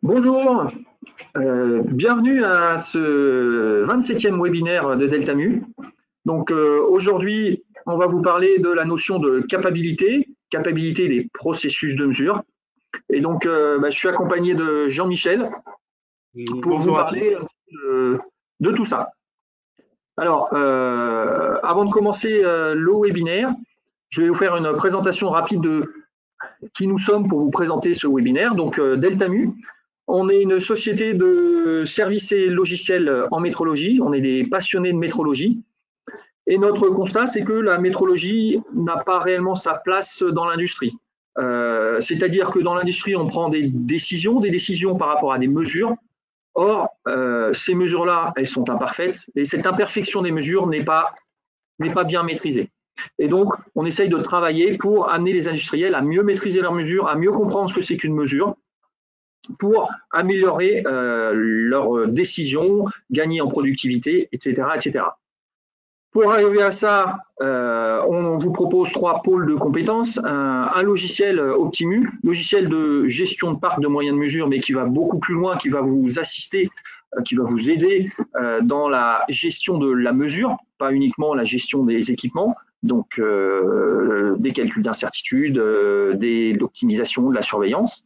Bonjour, bienvenue à ce 27e webinaire de Deltamu. Donc aujourd'hui, on va vous parler de la notion de capabilité des processus de mesure. Et donc, je suis accompagné de Jean-Michel pour vous parler un petit peu de tout ça. Alors, avant de commencer le webinaire, je vais vous faire une présentation rapide de qui nous sommes pour vous présenter ce webinaire. Donc, Deltamu, on est une société de services et logiciels en métrologie. On est des passionnés de métrologie. Et notre constat, c'est que la métrologie n'a pas réellement sa place dans l'industrie. C'est-à-dire que dans l'industrie, on prend des décisions par rapport à des mesures. Or, ces mesures-là, elles sont imparfaites et cette imperfection des mesures n'est pas bien maîtrisée. Et donc, on essaye de travailler pour amener les industriels à mieux maîtriser leurs mesures, à mieux comprendre ce que c'est qu'une mesure, pour améliorer leurs décisions, gagner en productivité, etc., etc. Pour arriver à ça, on vous propose 3 pôles de compétences. Un logiciel Optimu, logiciel de gestion de parc de moyens de mesure, mais qui va beaucoup plus loin, qui va vous assister, qui va vous aider dans la gestion de la mesure, pas uniquement la gestion des équipements, donc des calculs d'incertitude, de l'optimisation, de la surveillance.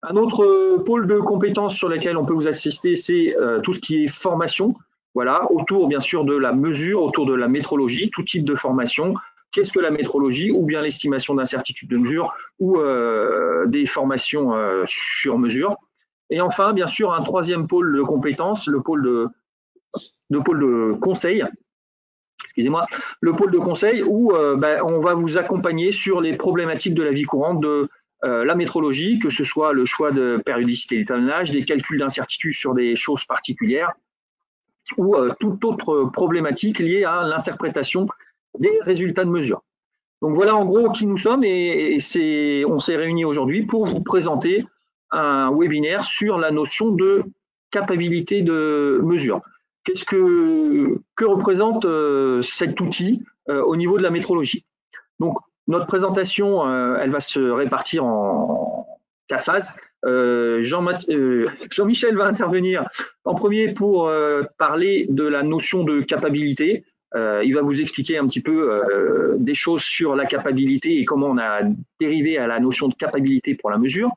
Un autre pôle de compétences sur lequel on peut vous assister, c'est tout ce qui est formation. Voilà, autour bien sûr de la mesure, autour de la métrologie, tout type de formation. Qu'est-ce que la métrologie? Ou bien l'estimation d'incertitude de mesure, ou des formations sur mesure. Et enfin, bien sûr, un troisième pôle de compétences, le pôle de conseil. Excusez-moi, le pôle de conseil où on va vous accompagner sur les problématiques de la vie courante de la métrologie, que ce soit le choix de périodicité d'étalonnage, des calculs d'incertitude sur des choses particulières, ou toute autre problématique liée à l'interprétation des résultats de mesure. Donc voilà en gros qui nous sommes et on s'est réunis aujourd'hui pour vous présenter un webinaire sur la notion de capabilité de mesure. Que représente cet outil au niveau de la métrologie? Donc notre présentation, elle va se répartir en 4 phases. Jean-Michel va intervenir en premier pour parler de la notion de capabilité. Il va vous expliquer un petit peu des choses sur la capabilité et comment on a dérivé à la notion de capabilité pour la mesure.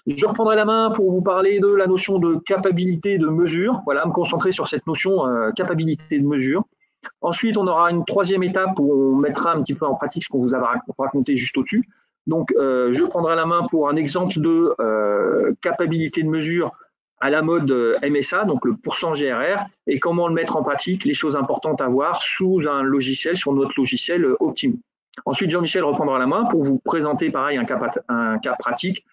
Je reprendrai la main pour vous parler de la notion de capabilité de mesure. Voilà, me concentrer sur cette notion capabilité de mesure. Ensuite, on aura une troisième étape où on mettra un petit peu en pratique ce qu'on vous a raconté juste au-dessus. Donc, je prendrai la main pour un exemple de capacité de mesure à la mode MSA, donc le pourcent GRR, et comment le mettre en pratique, les choses importantes à voir sous un logiciel, sur notre logiciel Optimu. Ensuite, Jean-Michel reprendra la main pour vous présenter, pareil, un cas pratique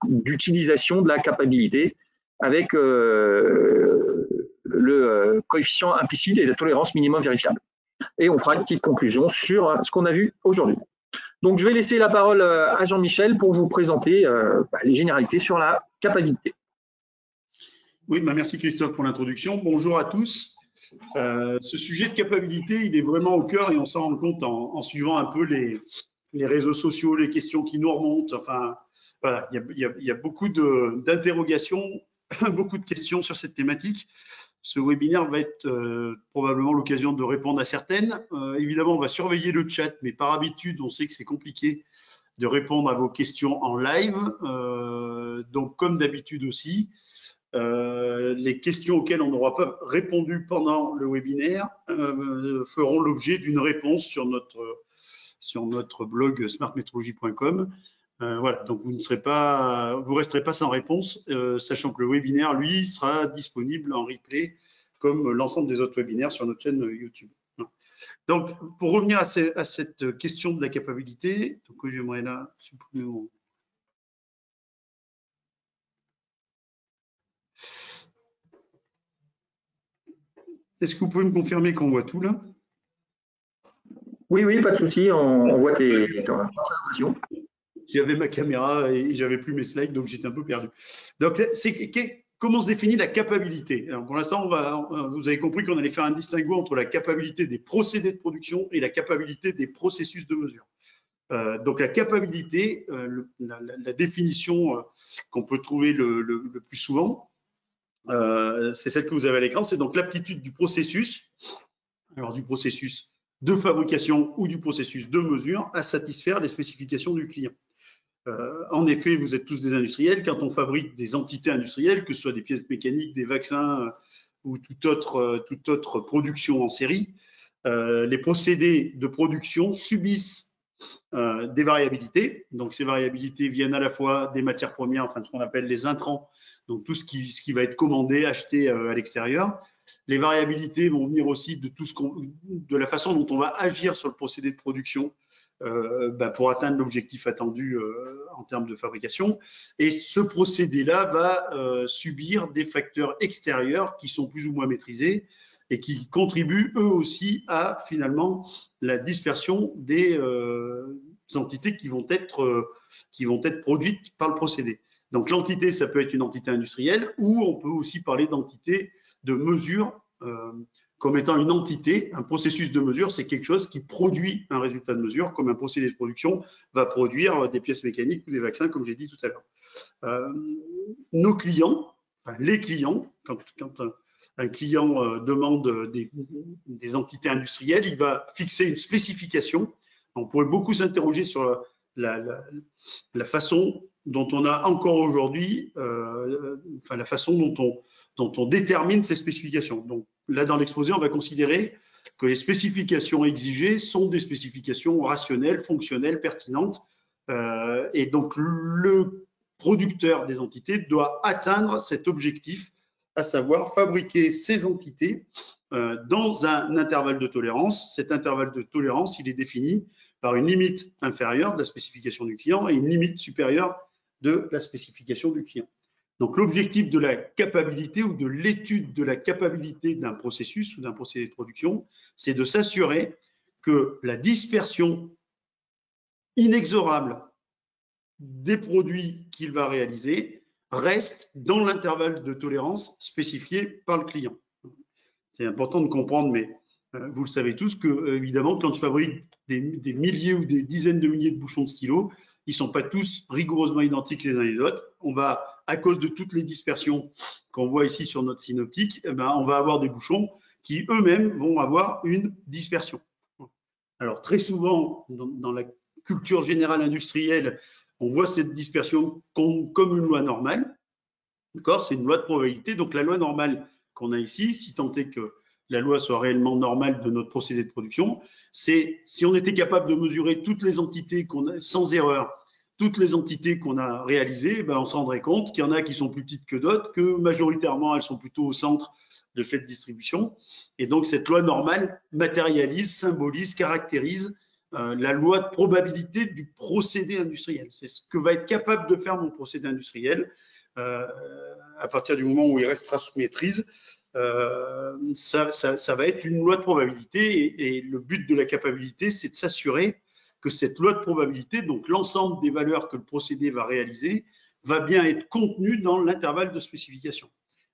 d'utilisation de la capacité avec le coefficient implicite et la tolérance minimum vérifiable. Et on fera une petite conclusion sur ce qu'on a vu aujourd'hui. Donc, je vais laisser la parole à Jean-Michel pour vous présenter les généralités sur la capacité. Oui, merci Christophe pour l'introduction. Bonjour à tous. Ce sujet de capacité, il est vraiment au cœur et on s'en rend compte en suivant un peu les réseaux sociaux, les questions qui nous remontent. Enfin, voilà, il y a beaucoup d'interrogations, beaucoup de questions sur cette thématique. Ce webinaire va être probablement l'occasion de répondre à certaines. Évidemment, on va surveiller le chat, mais par habitude, on sait que c'est compliqué de répondre à vos questions en live. Donc, comme d'habitude aussi, les questions auxquelles on n'aura pas répondu pendant le webinaire feront l'objet d'une réponse sur notre blog smartmetrology.com. Voilà, donc vous resterez pas sans réponse, sachant que le webinaire, lui, sera disponible en replay comme l'ensemble des autres webinaires sur notre chaîne YouTube. Donc, pour revenir à cette question de la capacité, donc j'aimerais là supprimer mon… Est-ce que vous pouvez me confirmer qu'on voit tout là? Oui, pas de souci, on voit tes présentations. J'avais ma caméra et j'avais plus mes slides, donc j'étais un peu perdu. Donc, comment se définit la capacité? Alors, pour l'instant, vous avez compris qu'on allait faire un distinguo entre la capacité des procédés de production et la capacité des processus de mesure. Donc la capabilité, la définition qu'on peut trouver le plus souvent, c'est celle que vous avez à l'écran, c'est donc l'aptitude du processus, alors du processus de fabrication ou du processus de mesure à satisfaire les spécifications du client. En effet, vous êtes tous des industriels. Quand on fabrique des entités industrielles, que ce soit des pièces mécaniques, des vaccins ou toute autre production en série, les procédés de production subissent des variabilités. Donc, ces variabilités viennent à la fois des matières premières, enfin ce qu'on appelle les intrants, donc tout ce qui va être commandé, acheté à l'extérieur. Les variabilités vont venir aussi de la façon dont on va agir sur le procédé de production pour atteindre l'objectif attendu en termes de fabrication. Et ce procédé-là va subir des facteurs extérieurs qui sont plus ou moins maîtrisés et qui contribuent eux aussi à finalement la dispersion des entités qui vont être produites par le procédé. Donc l'entité, ça peut être une entité industrielle ou on peut aussi parler d'entité de mesure comme étant une entité. Un processus de mesure, c'est quelque chose qui produit un résultat de mesure, comme un procédé de production va produire des pièces mécaniques ou des vaccins, comme j'ai dit tout à l'heure. Nos clients, enfin les clients, quand un client demande des entités industrielles, il va fixer une spécification. On pourrait beaucoup s'interroger sur la façon dont on a encore aujourd'hui, enfin la façon dont on détermine ces spécifications. Donc là, dans l'exposé, on va considérer que les spécifications exigées sont des spécifications rationnelles, fonctionnelles, pertinentes. Et donc, le producteur des entités doit atteindre cet objectif, à savoir fabriquer ces entités dans un intervalle de tolérance. Cet intervalle de tolérance, il est défini par une limite inférieure de la spécification du client et une limite supérieure de la spécification du client. Donc, l'objectif de la capacité ou de l'étude de la capacité d'un processus ou d'un procédé de production, c'est de s'assurer que la dispersion inexorable des produits qu'il va réaliser reste dans l'intervalle de tolérance spécifié par le client. C'est important de comprendre, mais vous le savez tous, que évidemment, quand je fabrique des milliers ou des dizaines de milliers de bouchons de stylo, ils ne sont pas tous rigoureusement identiques les uns les autres. On va, à cause de toutes les dispersions qu'on voit ici sur notre synoptique, on va avoir des bouchons qui eux-mêmes vont avoir une dispersion. Alors très souvent, dans la culture générale industrielle, on voit cette dispersion comme une loi normale. D'accord, c'est une loi de probabilité. Donc la loi normale qu'on a ici, si tant est que la loi soit réellement normale de notre procédé de production, c'est si on était capable de mesurer toutes les entités qu'on a sans erreur, toutes les entités qu'on a réalisées, on se rendrait compte qu'il y en a qui sont plus petites que d'autres, que majoritairement elles sont plutôt au centre de cette distribution. Et donc cette loi normale matérialise, symbolise, caractérise la loi de probabilité du procédé industriel. C'est ce que va être capable de faire mon procédé industriel à partir du moment où il restera sous maîtrise. Ça va être une loi de probabilité et le but de la capacité, c'est de s'assurer que cette loi de probabilité, donc l'ensemble des valeurs que le procédé va réaliser, va bien être contenu dans l'intervalle de spécification.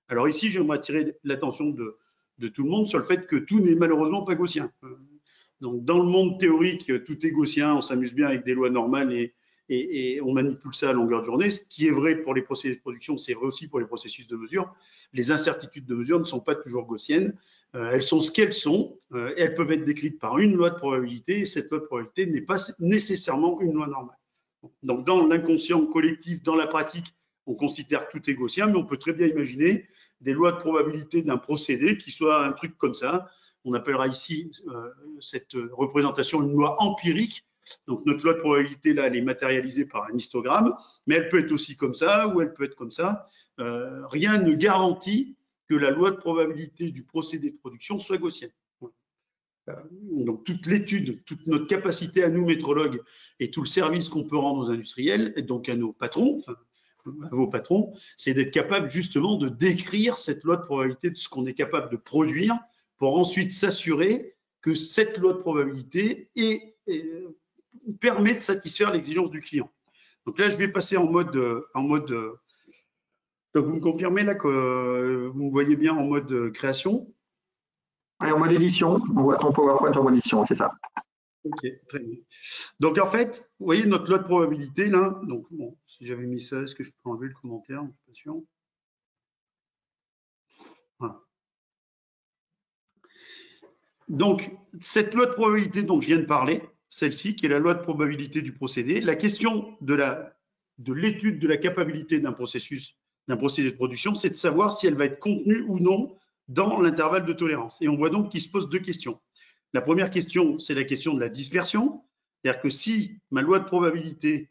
Alors ici, j'aimerais attirer l'attention de tout le monde sur le fait que tout n'est malheureusement pas gaussien. Donc dans le monde théorique, tout est gaussien, on s'amuse bien avec des lois normales et on manipule ça à longueur de journée. Ce qui est vrai pour les procédés de production, c'est vrai aussi pour les processus de mesure. Les incertitudes de mesure ne sont pas toujours gaussiennes. Elles sont ce qu'elles sont. Elles peuvent être décrites par une loi de probabilité et cette loi de probabilité n'est pas nécessairement une loi normale. Donc dans l'inconscient collectif, dans la pratique, on considère que tout est gaussien, mais on peut très bien imaginer des lois de probabilité d'un procédé qui soit un truc comme ça. On appellera ici cette représentation une loi empirique. Donc notre loi de probabilité, là, elle est matérialisée par un histogramme, mais elle peut être aussi comme ça ou elle peut être comme ça. Rien ne garantit que la loi de probabilité du procédé de production soit gaussienne. Donc toute l'étude, toute notre capacité à nous, métrologues, et tout le service qu'on peut rendre aux industriels, et donc à nos patrons, enfin, à vos patrons, c'est d'être capable justement de décrire cette loi de probabilité de ce qu'on est capable de produire pour ensuite s'assurer que cette loi de probabilité permet de satisfaire l'exigence du client. Donc là, je vais passer en mode donc vous me confirmez là que vous me voyez bien en mode création? Et en mode édition, on voit ton PowerPoint en mode édition, c'est ça. Ok, très bien. Donc en fait, vous voyez notre loi de probabilité là. Donc bon, si j'avais mis ça, est-ce que je peux enlever le commentaire? Attention. Voilà. Donc cette loi de probabilité dont je viens de parler, celle-ci qui est la loi de probabilité du procédé, la question de l'étude de la capacité d'un processus, d'un procédé de production, c'est de savoir si elle va être contenue ou non dans l'intervalle de tolérance. Et on voit donc qu'il se pose deux questions. La première question, c'est la question de la dispersion. C'est-à-dire que si ma loi de probabilité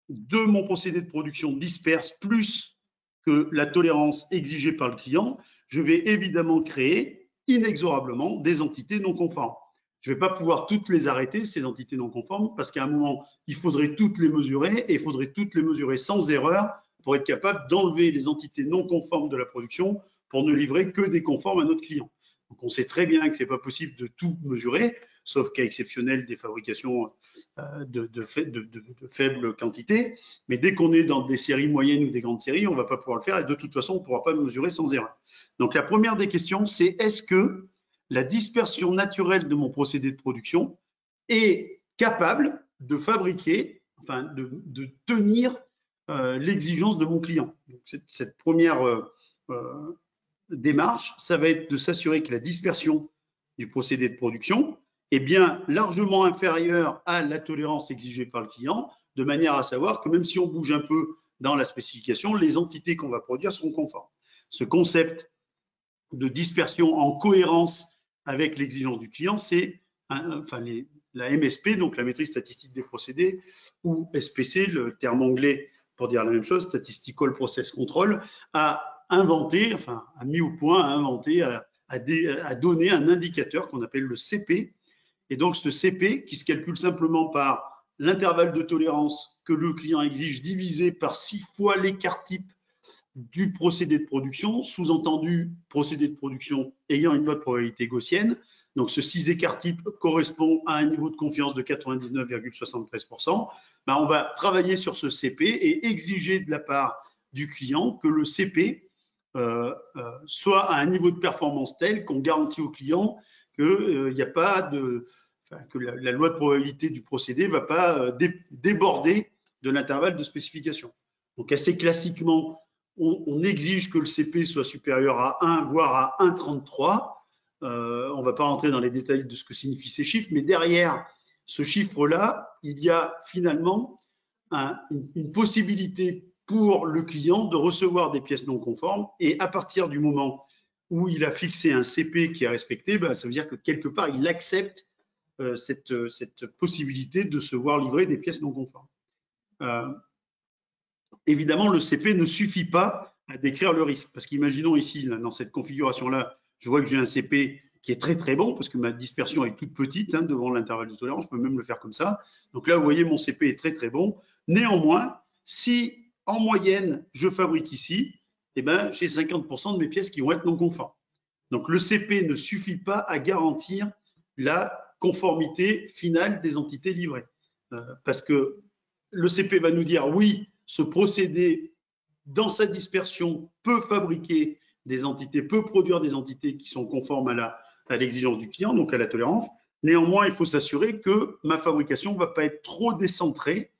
de mon procédé de production disperse plus que la tolérance exigée par le client, je vais évidemment créer inexorablement des entités non conformes. Je ne vais pas pouvoir toutes les arrêter, ces entités non conformes, parce qu'à un moment, il faudrait toutes les mesurer et il faudrait toutes les mesurer sans erreur pour être capable d'enlever les entités non conformes de la production pour ne livrer que des conformes à notre client. Donc on sait très bien que ce n'est pas possible de tout mesurer, sauf cas exceptionnel des fabrications de faible quantité. Mais dès qu'on est dans des séries moyennes ou des grandes séries, on ne va pas pouvoir le faire et de toute façon, on ne pourra pas mesurer sans erreur. Donc la première des questions, c'est est-ce que la dispersion naturelle de mon procédé de production est capable de fabriquer, enfin de tenir l'exigence de mon client. Donc, cette première démarche, ça va être de s'assurer que la dispersion du procédé de production est bien largement inférieure à la tolérance exigée par le client, de manière à savoir que même si on bouge un peu dans la spécification, les entités qu'on va produire seront conformes. Ce concept de dispersion en cohérence avec l'exigence du client, c'est la MSP, donc la maîtrise statistique des procédés, ou SPC, le terme anglais pour dire la même chose, Statistical Process Control, a inventé, enfin a mis au point, a inventé, a donné un indicateur qu'on appelle le CP. Et donc ce CP, qui se calcule simplement par l'intervalle de tolérance que le client exige divisé par 6 fois l'écart type du procédé de production, sous-entendu procédé de production ayant une loi de probabilité gaussienne. Donc ce 6 écart type correspond à un niveau de confiance de 99,73%. Ben, on va travailler sur ce CP et exiger de la part du client que le CP soit à un niveau de performance tel qu'on garantit au client qu'il n'y a pas de, que la loi de probabilité du procédé ne va pas déborder de l'intervalle de spécification. Donc assez classiquement, on exige que le CP soit supérieur à 1, voire à 1,33. On ne va pas rentrer dans les détails de ce que signifient ces chiffres, mais derrière ce chiffre-là, il y a finalement une possibilité pour le client de recevoir des pièces non conformes. Et à partir du moment où il a fixé un CP qui est respecté, ben, ça veut dire que quelque part, il accepte cette possibilité de se voir livrer des pièces non conformes. Évidemment, le CP ne suffit pas à décrire le risque. Parce qu'imaginons ici, là, dans cette configuration-là, je vois que j'ai un CP qui est très très bon parce que ma dispersion est toute petite devant l'intervalle de tolérance. Je peux même le faire comme ça. Donc là, vous voyez, mon CP est très très bon. Néanmoins, si en moyenne, je fabrique ici, eh ben, j'ai 50% de mes pièces qui vont être non conformes. Donc le CP ne suffit pas à garantir la conformité finale des entités livrées. Parce que le CP va nous dire oui, ce procédé, dans sa dispersion, peut fabriquer des entités, peut produire des entités qui sont conformes à l'exigence du client, donc à la tolérance. Néanmoins, il faut s'assurer que ma fabrication ne va pas être trop décentrée,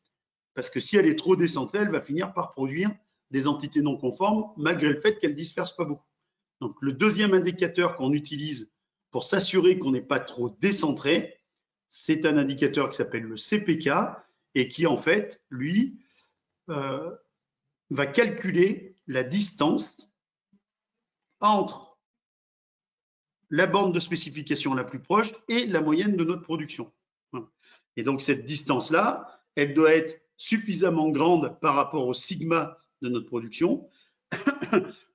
parce que si elle est trop décentrée, elle va finir par produire des entités non conformes, malgré le fait qu'elle ne disperse pas beaucoup. Donc, le deuxième indicateur qu'on utilise pour s'assurer qu'on n'est pas trop décentré, c'est un indicateur qui s'appelle le CPK et qui, en fait, lui, va calculer la distance entre la borne de spécification la plus proche et la moyenne de notre production. Et donc, cette distance-là, elle doit être suffisamment grande par rapport au sigma de notre production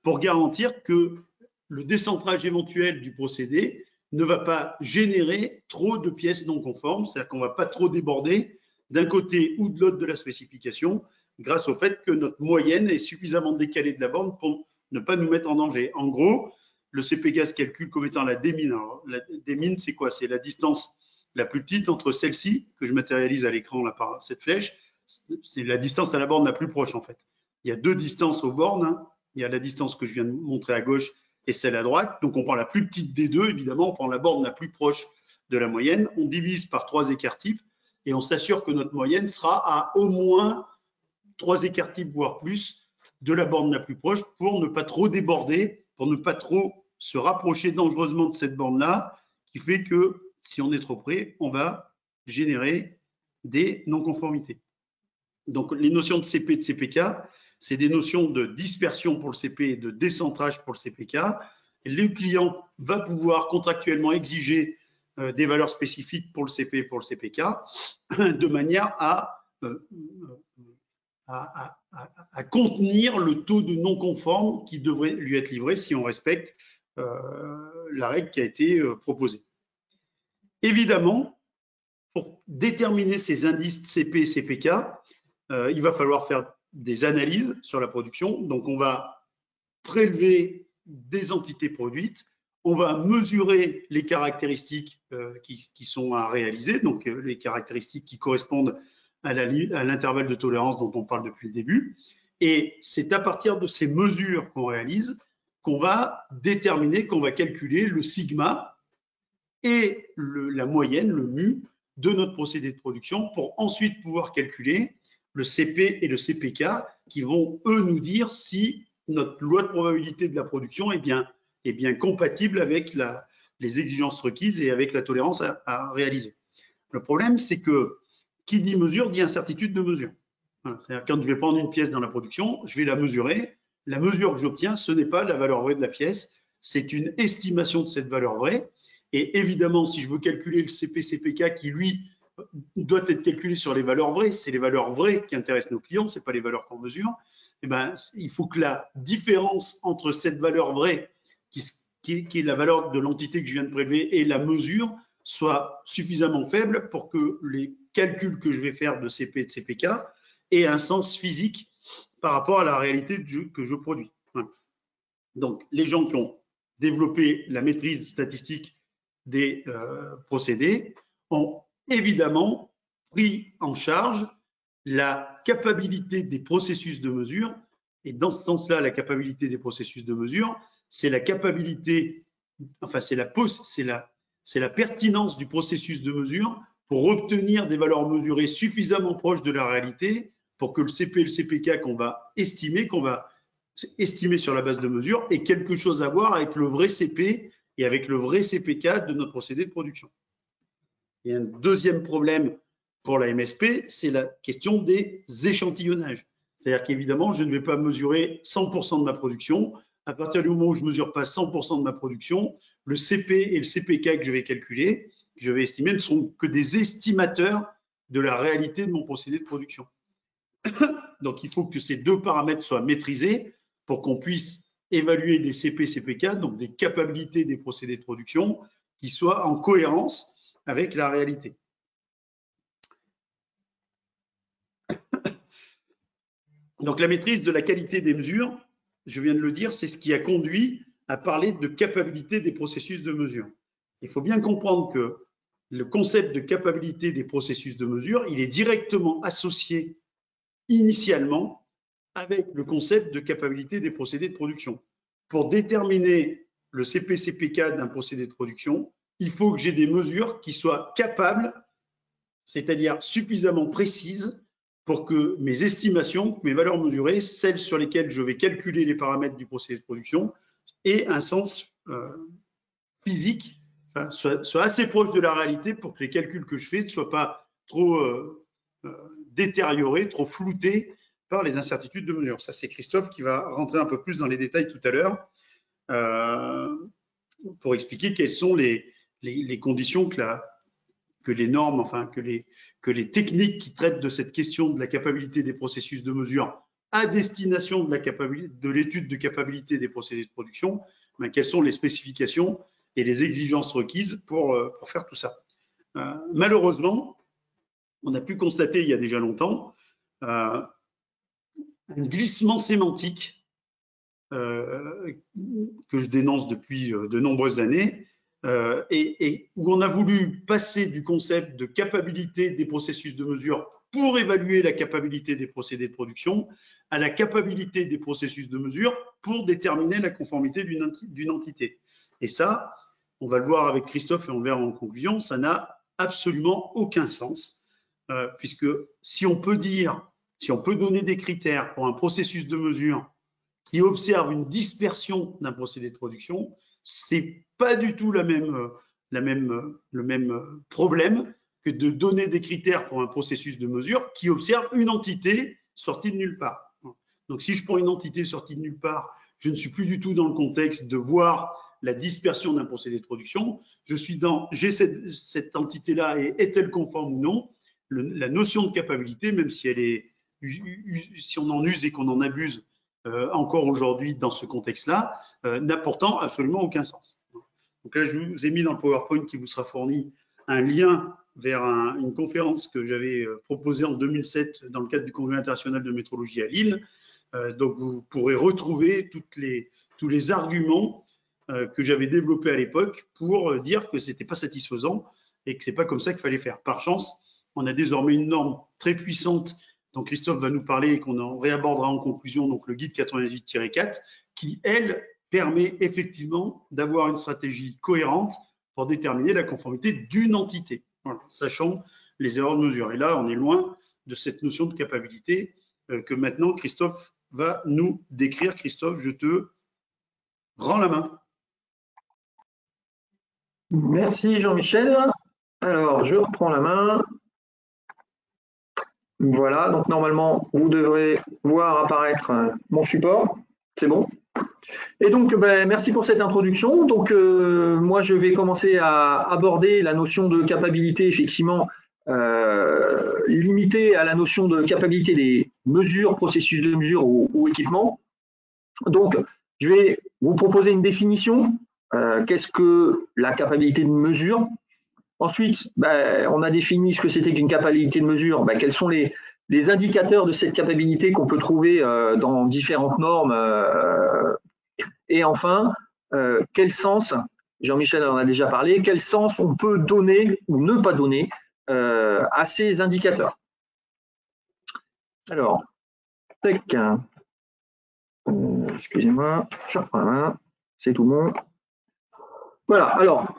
pour garantir que le décentrage éventuel du procédé ne va pas générer trop de pièces non conformes, c'est-à-dire qu'on ne va pas trop déborder d'un côté ou de l'autre de la spécification grâce au fait que notre moyenne est suffisamment décalée de la borne pour ne pas nous mettre en danger. En gros, le CPK se calcule comme étant la démine. Alors, la démine, c'est quoi? C'est la distance la plus petite entre celle-ci, que je matérialise à l'écran là par cette flèche, c'est la distance à la borne la plus proche en fait. Il y a deux distances aux bornes. Il y a la distance que je viens de montrer à gauche, et celle à droite. Donc, on prend la plus petite des deux, évidemment, on prend la borne la plus proche de la moyenne, on divise par 3 écarts types et on s'assure que notre moyenne sera à au moins 3 écarts types, voire plus, de la borne la plus proche pour ne pas trop déborder, pour ne pas trop se rapprocher dangereusement de cette borne-là, qui fait que si on est trop près, on va générer des non-conformités. Donc, les notions de CP et de CPK, c'est des notions de dispersion pour le CP et de décentrage pour le CPK. Et le client va pouvoir contractuellement exiger des valeurs spécifiques pour le CP et pour le CPK de manière à contenir le taux de non-conforme qui devrait lui être livré si on respecte la règle qui a été proposée. Évidemment, pour déterminer ces indices CP et CPK, il va falloir faire des analyses sur la production. Donc, on va prélever des entités produites, on va mesurer les caractéristiques qui sont à réaliser, donc les caractéristiques qui correspondent à l'intervalle de tolérance dont on parle depuis le début. Et c'est à partir de ces mesures qu'on réalise qu'on va déterminer, qu'on va calculer le sigma et la moyenne, le mu, de notre procédé de production pour ensuite pouvoir calculer le CP et le CPK qui vont, eux, nous dire si notre loi de probabilité de la production est bien compatible avec les exigences requises et avec la tolérance à réaliser. Le problème, c'est que qui dit mesure dit incertitude de mesure. C'est-à-dire quand je vais prendre une pièce dans la production, je vais la mesurer. La mesure que j'obtiens, ce n'est pas la valeur vraie de la pièce, c'est une estimation de cette valeur vraie. Et évidemment, si je veux calculer le CP-CPK qui, lui, doit être calculé sur les valeurs vraies, c'est les valeurs vraies qui intéressent nos clients, ce n'est pas les valeurs qu'on mesure, eh ben, il faut que la différence entre cette valeur vraie, qui est la valeur de l'entité que je viens de prélever, et la mesure, soit suffisamment faible pour que les calculs que je vais faire de CP et de CPK aient un sens physique par rapport à la réalité que je produis. Donc, les gens qui ont développé la maîtrise statistique des procédés ont évidemment pris en charge la capacité des processus de mesure. Et dans ce sens-là, la capacité des processus de mesure, c'est la capacité, enfin, c'est la pertinence du processus de mesure pour obtenir des valeurs mesurées suffisamment proches de la réalité pour que le CP et le CPK qu'on va estimer sur la base de mesure ait quelque chose à voir avec le vrai CP et avec le vrai CPK de notre procédé de production. Et un deuxième problème pour la MSP, c'est la question des échantillonnages. C'est-à-dire qu'évidemment, je ne vais pas mesurer 100% de ma production. À partir du moment où je ne mesure pas 100% de ma production, le CP et le CPK que je vais calculer, je vais estimer, ne sont que des estimateurs de la réalité de mon procédé de production. Donc, il faut que ces deux paramètres soient maîtrisés pour qu'on puisse évaluer des CP-CPK, donc des capacités des procédés de production, qui soient en cohérence avec la réalité. Donc, la maîtrise de la qualité des mesures, je viens de le dire, c'est ce qui a conduit à parler de capacité des processus de mesure. Il faut bien comprendre que le concept de capacité des processus de mesure, il est directement associé initialement avec le concept de capacité des procédés de production. Pour déterminer le CP-CPK d'un procédé de production, il faut que j'ai des mesures qui soient capables, c'est-à-dire suffisamment précises, pour que mes estimations, mes valeurs mesurées, celles sur lesquelles je vais calculer les paramètres du procédé de production, aient un sens physique, enfin, soient assez proches de la réalité pour que les calculs que je fais ne soient pas trop détériorés, trop floutés par les incertitudes de mesure. Ça, c'est Christophe qui va rentrer un peu plus dans les détails tout à l'heure pour expliquer quelles sont les conditions que les normes, enfin que les techniques qui traitent de cette question de la capacité des processus de mesure à destination de l'étude de capacité des procédés de production, ben, quelles sont les spécifications et les exigences requises pour faire tout ça. Malheureusement, on a pu constater il y a déjà longtemps un glissement sémantique que je dénonce depuis de nombreuses années, et où on a voulu passer du concept de capacité des processus de mesure pour évaluer la capacité des procédés de production à la capacité des processus de mesure pour déterminer la conformité d'une entité. Et ça, on va le voir avec Christophe et on le verra en conclusion, ça n'a absolument aucun sens, puisque si on peut donner des critères pour un processus de mesure qui observe une dispersion d'un procédé de production, c'est pas du tout le même problème que de donner des critères pour un processus de mesure qui observe une entité sortie de nulle part. Donc, si je prends une entité sortie de nulle part, je ne suis plus du tout dans le contexte de voir la dispersion d'un procédé de production. J'ai cette entité-là et est-elle conforme ou non? La notion de capacité, même si si on en use et qu'on en abuse encore aujourd'hui dans ce contexte-là, n'a pourtant absolument aucun sens. Donc là, je vous ai mis dans le PowerPoint qui vous sera fourni un lien vers une conférence que j'avais proposée en 2007 dans le cadre du Congrès international de métrologie à Lille. Donc, vous pourrez retrouver tous les arguments que j'avais développés à l'époque pour dire que ce n'était pas satisfaisant et que ce n'est pas comme ça qu'il fallait faire. Par chance, on a désormais une norme très puissante dont Christophe va nous parler et qu'on en réabordera en conclusion, donc le guide 98-4, qui, elle, permet effectivement d'avoir une stratégie cohérente pour déterminer la conformité d'une entité, voilà, sachant les erreurs de mesure. Et là, on est loin de cette notion de capacité que maintenant Christophe va nous décrire. Christophe, je te rends la main. Merci Jean-Michel. Alors, je reprends la main. Voilà, donc normalement, vous devrez voir apparaître mon support. C'est bon. Et donc, merci pour cette introduction. Donc, moi, je vais commencer à aborder la notion de capacité, effectivement, limitée à la notion de capacité des mesures, processus de mesure ou équipements. Donc, je vais vous proposer une définition. Qu'est-ce que la capacité de mesure? Ensuite, on a défini ce que c'était qu'une capacité de mesure. Quels sont les indicateurs de cette capacité qu'on peut trouver dans différentes normes? Et enfin, quel sens, Jean-Michel en a déjà parlé, quel sens on peut donner ou ne pas donner à ces indicateurs? Alors, excusez-moi, je reprends la main, c'est tout bon. Voilà, alors,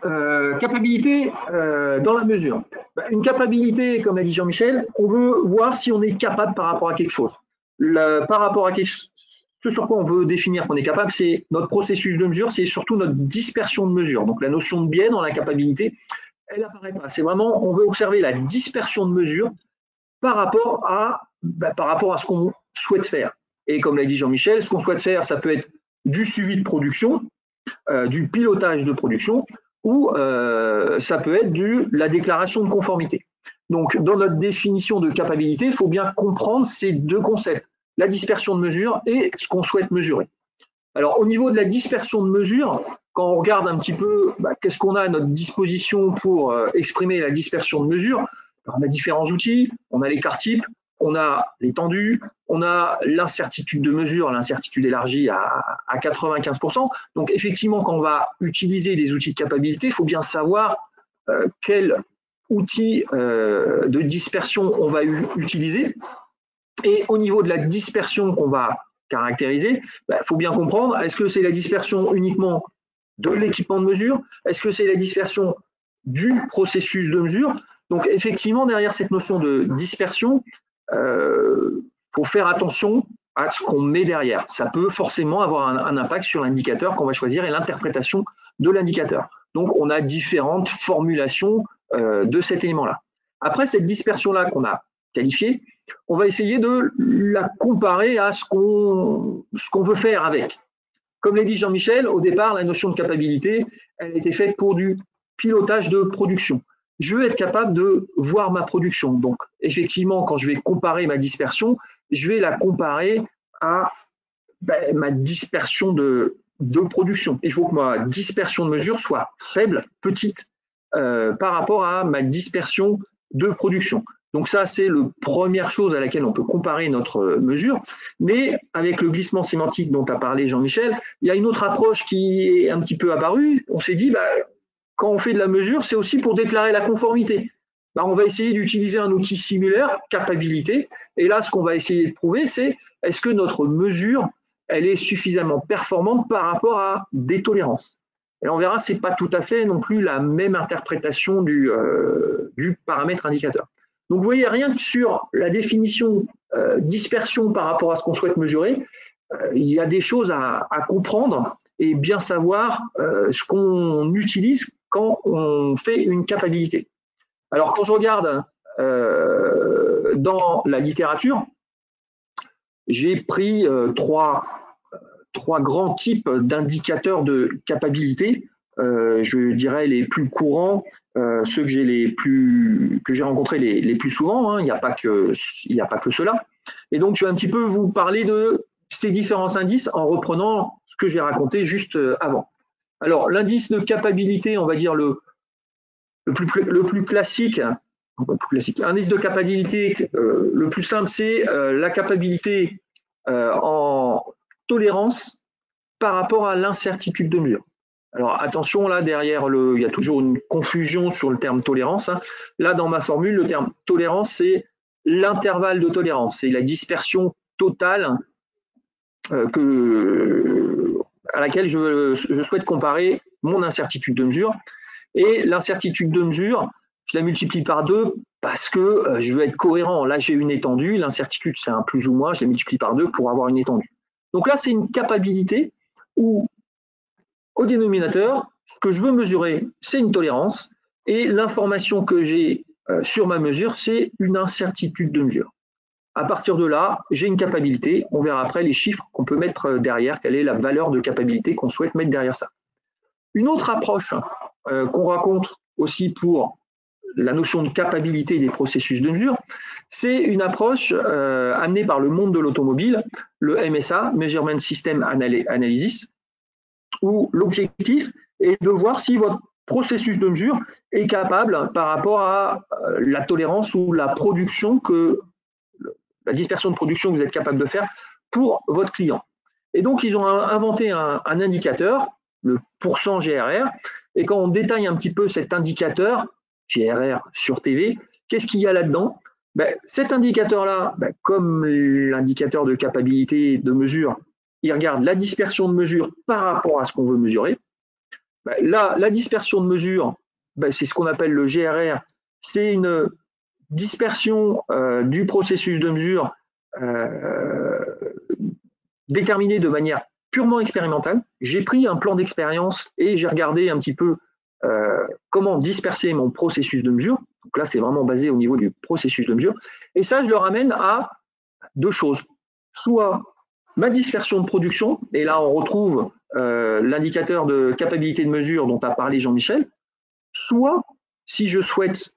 capacité dans la mesure. Une capacité, comme l'a dit Jean-Michel, on veut voir si on est capable par rapport à quelque chose. Par rapport à ce sur quoi on veut définir qu'on est capable, c'est notre processus de mesure, c'est surtout notre dispersion de mesure. Donc la notion de biais dans la capacité, elle apparaît pas. C'est vraiment, on veut observer la dispersion de mesure par rapport à ce qu'on souhaite faire. Et comme l'a dit Jean-Michel, ce qu'on souhaite faire, ça peut être du suivi de production, du pilotage de production, ou ça peut être la déclaration de conformité. Donc, dans notre définition de capacité, il faut bien comprendre ces deux concepts, la dispersion de mesure et ce qu'on souhaite mesurer. Alors, au niveau de la dispersion de mesure, quand on regarde un petit peu qu'est-ce qu'on a à notre disposition pour exprimer la dispersion de mesure, on a différents outils, on a l'écart type, on a l'étendue, on a l'incertitude de mesure, l'incertitude élargie à 95%. Donc effectivement, quand on va utiliser des outils de capacité, il faut bien savoir quel outil de dispersion on va utiliser. Et au niveau de la dispersion qu'on va caractériser, il faut bien comprendre, est-ce que c'est la dispersion uniquement de l'équipement de mesure? Est-ce que c'est la dispersion du processus de mesure? Donc effectivement, derrière cette notion de dispersion, faut faire attention à ce qu'on met derrière. Ça peut forcément avoir un impact sur l'indicateur qu'on va choisir et l'interprétation de l'indicateur. Donc, on a différentes formulations de cet élément-là. Après cette dispersion-là qu'on a qualifiée, on va essayer de la comparer à ce qu'on veut faire avec. Comme l'a dit Jean-Michel, au départ, la notion de capacité, elle a été faite pour du pilotage de production. Je veux être capable de voir ma production. Donc, effectivement, quand je vais comparer ma dispersion, je vais la comparer à ma dispersion de production. Il faut que ma dispersion de mesure soit faible, petite, par rapport à ma dispersion de production. Donc ça, c'est la première chose à laquelle on peut comparer notre mesure. Mais avec le glissement sémantique dont a parlé Jean-Michel, il y a une autre approche qui est un petit peu apparue. On s'est dit, quand on fait de la mesure, c'est aussi pour déclarer la conformité. ben, on va essayer d'utiliser un outil similaire, capabilité, et là, ce qu'on va essayer de prouver, c'est est-ce que notre mesure, elle est suffisamment performante par rapport à des tolérances. Et on verra, ce n'est pas tout à fait non plus la même interprétation du paramètre indicateur. Donc, vous voyez, rien que sur la définition dispersion par rapport à ce qu'on souhaite mesurer, il y a des choses à comprendre et bien savoir ce qu'on utilise quand on fait une capabilité. Alors, quand je regarde dans la littérature, j'ai pris trois grands types d'indicateurs de capabilité. Je dirais les plus courants, ceux que j'ai rencontrés les plus souvent. Hein. Il n'y a pas que cela. Et donc, je vais un petit peu vous parler de ces différents indices en reprenant ce que j'ai raconté juste avant. Alors, l'indice de capabilité, on va dire le plus classique. Indice de capabilité le plus simple, c'est la capabilité en tolérance par rapport à l'incertitude de mesure. Alors attention, là derrière, il y a toujours une confusion sur le terme tolérance. Hein. Là dans ma formule, le terme tolérance, c'est l'intervalle de tolérance, c'est la dispersion totale à laquelle je souhaite comparer mon incertitude de mesure. Et l'incertitude de mesure, je la multiplie par 2 parce que je veux être cohérent. Là, j'ai une étendue, l'incertitude, c'est un plus ou moins, je la multiplie par 2 pour avoir une étendue. Donc là, c'est une capabilité où, au dénominateur, ce que je veux mesurer, c'est une tolérance, et l'information que j'ai sur ma mesure, c'est une incertitude de mesure. À partir de là, j'ai une capabilité. On verra après les chiffres qu'on peut mettre derrière, quelle est la valeur de capabilité qu'on souhaite mettre derrière ça. Une autre approche qu'on raconte aussi pour la notion de capabilité des processus de mesure, c'est une approche amenée par le monde de l'automobile, le MSA, Measurement System Analysis, où l'objectif est de voir si votre processus de mesure est capable par rapport à la tolérance ou la production la dispersion de production que vous êtes capable de faire pour votre client. Et donc, ils ont inventé un indicateur, le pourcent GRR, et quand on détaille un petit peu cet indicateur, GRR sur TV, qu'est-ce qu'il y a là-dedans? Cet indicateur-là, comme l'indicateur de capabilité de mesure, il regarde la dispersion de mesure par rapport à ce qu'on veut mesurer. Là, la dispersion de mesure, c'est ce qu'on appelle le GRR, c'est une dispersion du processus de mesure déterminée de manière purement expérimentale. J'ai pris un plan d'expérience et j'ai regardé un petit peu comment disperser mon processus de mesure. Donc là, c'est vraiment basé au niveau du processus de mesure. Et ça, je le ramène à 2 choses. Soit ma dispersion de production, et là, on retrouve l'indicateur de capacité de mesure dont a parlé Jean-Michel, soit si je souhaite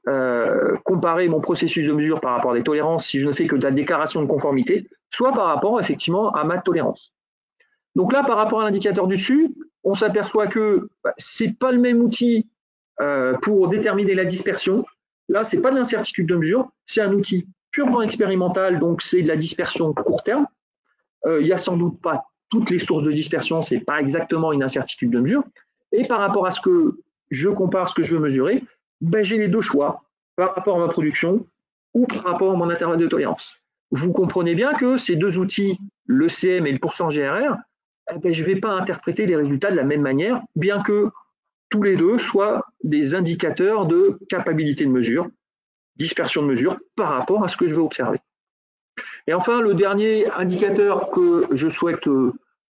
comparer mon processus de mesure par rapport à des tolérances, si je ne fais que de la déclaration de conformité, soit par rapport effectivement à ma tolérance. Donc là, par rapport à l'indicateur du dessus, on s'aperçoit que ce n'est pas le même outil pour déterminer la dispersion. Là, ce n'est pas de l'incertitude de mesure, c'est un outil purement expérimental, donc c'est de la dispersion court terme. Il n'y a sans doute pas toutes les sources de dispersion, ce n'est pas exactement une incertitude de mesure. Et par rapport à ce que je compare, ce que je veux mesurer, j'ai les 2 choix, par rapport à ma production ou par rapport à mon intervalle de tolérance. Vous comprenez bien que ces 2 outils, le CM et le pourcent GRR, je ne vais pas interpréter les résultats de la même manière, bien que tous les 2 soient des indicateurs de capacité de mesure, dispersion de mesure, par rapport à ce que je veux observer. Et enfin, le dernier indicateur que je souhaite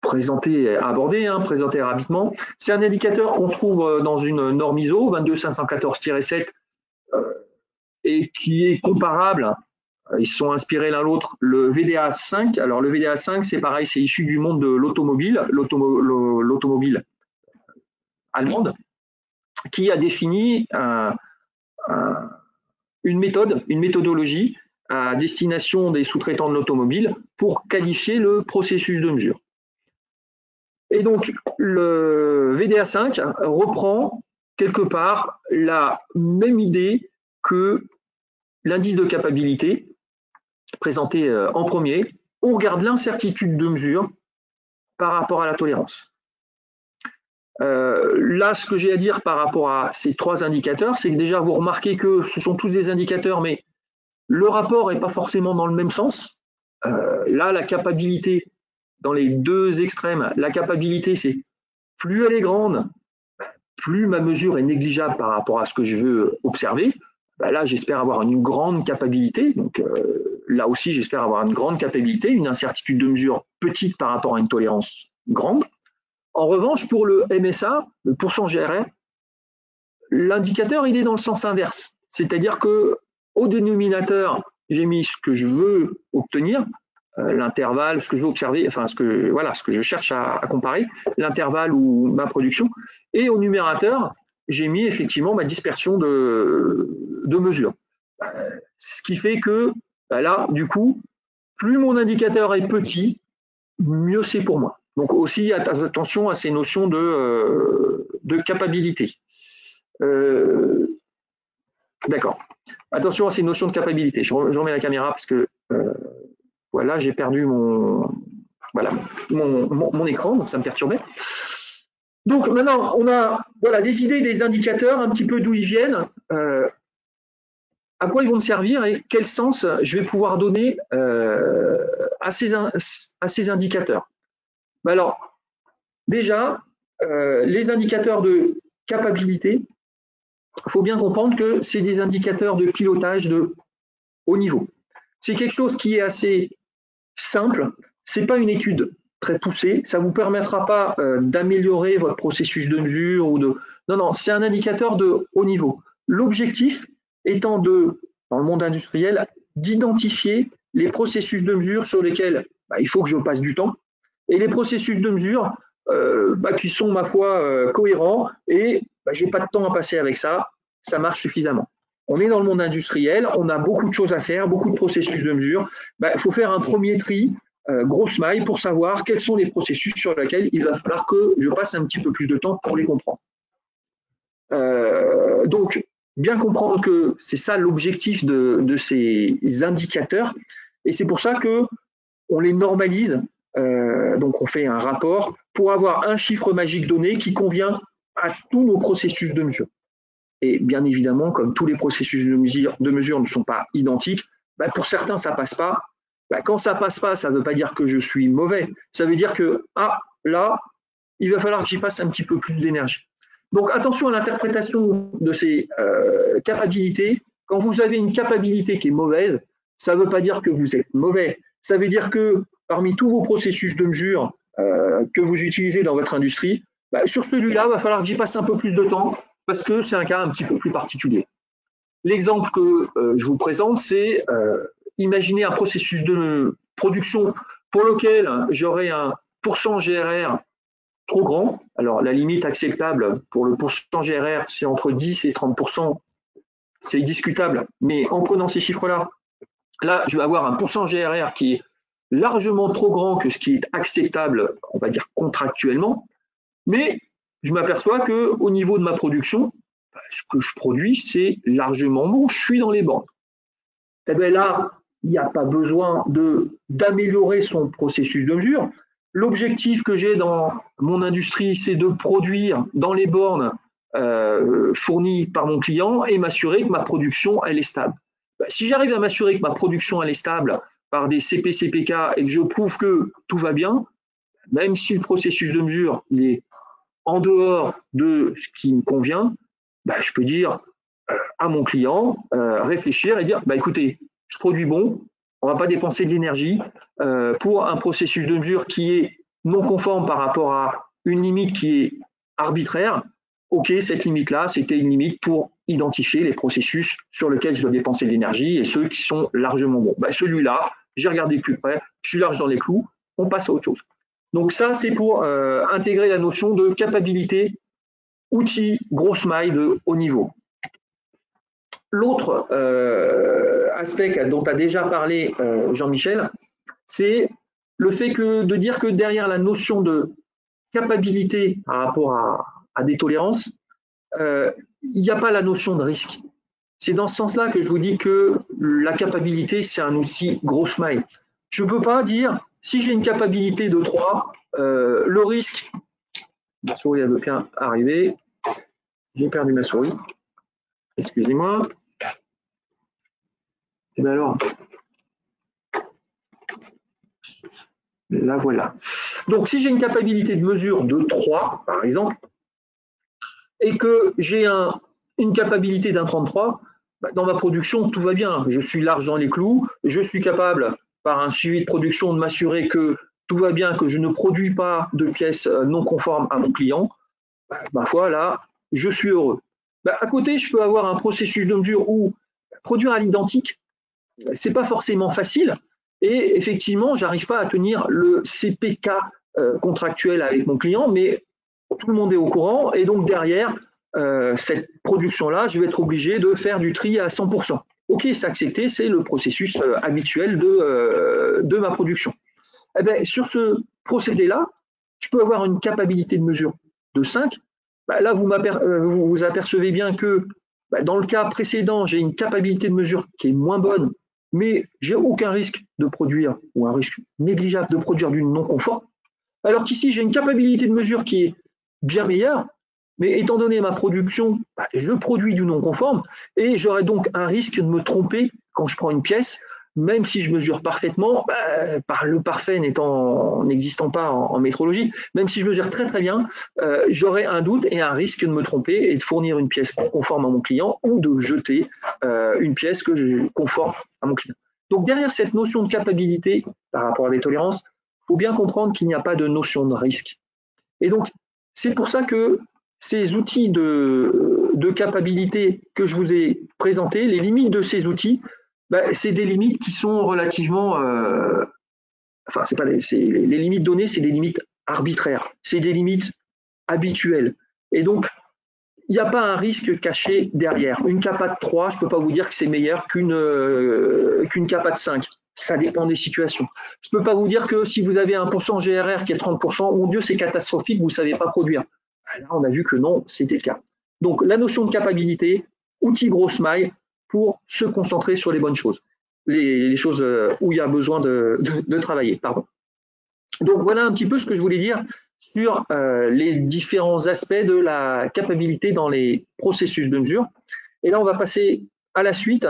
présenter rapidement, c'est un indicateur qu'on trouve dans une norme ISO 22514-7 et qui est comparable. Ils se sont inspirés l'un l'autre, le VDA5. Alors le VDA5, c'est pareil, c'est issu du monde de l'automobile allemande, qui a défini une méthodologie à destination des sous-traitants de l'automobile pour qualifier le processus de mesure. Et donc, le VDA5 reprend quelque part la même idée que l'indice de capacité présenté en premier. On regarde l'incertitude de mesure par rapport à la tolérance. Là, ce que j'ai à dire par rapport à ces 3 indicateurs, c'est que déjà, vous remarquez que ce sont tous des indicateurs, mais le rapport n'est pas forcément dans le même sens. Là, la capacité, dans les 2 extrêmes, la capacité, c'est plus elle est grande, plus ma mesure est négligeable par rapport à ce que je veux observer. Là, j'espère avoir une grande capacité. Donc, là aussi, j'espère avoir une grande capacité, une incertitude de mesure petite par rapport à une tolérance grande. En revanche, pour le MSA, le pourcent GRR, l'indicateur, il est dans le sens inverse. C'est-à-dire que au dénominateur, j'ai mis ce que je veux obtenir, l'intervalle, ce que je veux observer, enfin ce que je cherche à comparer, l'intervalle ou ma production, et au numérateur, j'ai mis effectivement ma dispersion de mesure. Ce qui fait que là, du coup, plus mon indicateur est petit, mieux c'est pour moi. Donc aussi attention à ces notions de capacité. D'accord. Attention à ces notions de capacité. Je remets la caméra parce que voilà, j'ai perdu mon écran, donc ça me perturbait. Donc maintenant, on a des idées des indicateurs, un petit peu d'où ils viennent, à quoi ils vont me servir et quel sens je vais pouvoir donner à ces indicateurs. Alors, déjà, les indicateurs de capacité, il faut bien comprendre que c'est des indicateurs de pilotage de haut niveau. C'est quelque chose qui est assez simple, ce n'est pas une étude très poussée, ça ne vous permettra pas d'améliorer votre processus de mesure ou de. Non, c'est un indicateur de haut niveau. L'objectif étant dans le monde industriel, d'identifier les processus de mesure sur lesquels il faut que je passe du temps et les processus de mesure qui sont, ma foi, cohérents et je n'ai pas de temps à passer avec ça, ça marche suffisamment. On est dans le monde industriel, on a beaucoup de choses à faire, beaucoup de processus de mesure. Il faut faire un premier tri, grosse maille, pour savoir quels sont les processus sur lesquels il va falloir que je passe un petit peu plus de temps pour les comprendre. Donc, bien comprendre que c'est ça l'objectif de ces indicateurs, et c'est pour ça qu'on les normalise. Donc, on fait un rapport pour avoir un chiffre magique donné qui convient à tous nos processus de mesure. Et bien évidemment, comme tous les processus de mesure ne sont pas identiques, pour certains, ça ne passe pas. Quand ça ne passe pas, ça ne veut pas dire que je suis mauvais. Ça veut dire que, là, il va falloir que j'y passe un petit peu plus d'énergie. Donc, attention à l'interprétation de ces capacités. Quand vous avez une capacité qui est mauvaise, ça ne veut pas dire que vous êtes mauvais. Ça veut dire que parmi tous vos processus de mesure que vous utilisez dans votre industrie, sur celui-là, il va falloir que j'y passe un peu plus de temps parce que c'est un cas un petit peu plus particulier. L'exemple que je vous présente, c'est imaginez un processus de production pour lequel j'aurai un pourcent GRR trop grand. Alors, la limite acceptable pour le pourcent GRR, c'est entre 10 et 30%. C'est discutable, mais en prenant ces chiffres-là, là, je vais avoir un pourcent GRR qui est largement trop grand que ce qui est acceptable, on va dire contractuellement, mais je m'aperçois qu'au niveau de ma production, ce que je produis, c'est largement bon, je suis dans les bandes. Et bien là, il n'y a pas besoin d'améliorer son processus de mesure. L'objectif que j'ai dans mon industrie, c'est de produire dans les bornes fournies par mon client et m'assurer que ma production, elle est stable. Si j'arrive à m'assurer que ma production, elle est stable par des CP/CPK et que je prouve que tout va bien, même si le processus de mesure il est en dehors de ce qui me convient, je peux dire à mon client, réfléchir et dire, écoutez, je produis bon, on ne va pas dépenser de l'énergie pour un processus de mesure qui est non conforme par rapport à une limite qui est arbitraire. Ok, cette limite-là, c'était une limite pour identifier les processus sur lesquels je dois dépenser de l'énergie et ceux qui sont largement bons. Celui-là, j'ai regardé de plus près, je suis large dans les clous, on passe à autre chose. Donc ça, c'est pour intégrer la notion de capacité, outil, grosse maille de haut niveau. L'autre aspect dont a déjà parlé Jean-Michel, c'est le fait de dire que derrière la notion de capacité par rapport à des tolérances, il n'y a pas la notion de risque. C'est dans ce sens-là que je vous dis que la capacité, c'est un outil grosse maille. Je ne peux pas dire, si j'ai une capacité de 3, le risque, Ma souris elle veut bien arriver. J'ai perdu ma souris. Excusez-moi. Et bien alors, la voilà. Donc, si j'ai une capacité de mesure de 3, par exemple, et que j'ai une capacité d'un 33, dans ma production, tout va bien. Je suis large dans les clous. Je suis capable, par un suivi de production, de m'assurer que tout va bien, que je ne produis pas de pièces non conformes à mon client. Ma foi, là, je suis heureux. À côté, je peux avoir un processus de mesure où produire à l'identique, c'est pas forcément facile. Et effectivement, j'arrive pas à tenir le CPK contractuel avec mon client, mais tout le monde est au courant. Et donc derrière cette production-là, je vais être obligé de faire du tri à 100%. Ok, c'est accepté, c'est le processus habituel de ma production. Eh bien, sur ce procédé-là, je peux avoir une capacité de mesure de 5. Là, vous apercevez bien que dans le cas précédent, j'ai une capacité de mesure qui est moins bonne, mais j'ai aucun risque de produire, ou un risque négligeable de produire du non-conforme. Alors qu'ici, j'ai une capacité de mesure qui est bien meilleure, mais étant donné ma production, je produis du non-conforme, et j'aurai donc un risque de me tromper quand je prends une pièce, même si je mesure parfaitement, le parfait n'existant pas en métrologie, même si je mesure très très bien, j'aurai un doute et un risque de me tromper et de fournir une pièce conforme à mon client ou de jeter une pièce que je conforme à mon client. Donc derrière cette notion de capacité par rapport à des tolérances, il faut bien comprendre qu'il n'y a pas de notion de risque. Et donc c'est pour ça que ces outils de capacité que je vous ai présentés, les limites de ces outils, c'est des limites qui sont relativement, les limites données, c'est des limites arbitraires, c'est des limites habituelles. Et donc, il n'y a pas un risque caché derrière. Une capa de 3, je ne peux pas vous dire que c'est meilleur qu'une capa de 5. Ça dépend des situations. Je ne peux pas vous dire que si vous avez un pourcent GRR qui est 30%, mon Dieu, c'est catastrophique, vous ne savez pas produire. Là, on a vu que non, c'était le cas. Donc, la notion de capacité, outil grosse maille pour se concentrer sur les bonnes choses, les choses où il y a besoin de travailler. Pardon. Donc, voilà un petit peu ce que je voulais dire sur les différents aspects de la capacité dans les processus de mesure. Et là, on va passer à la suite,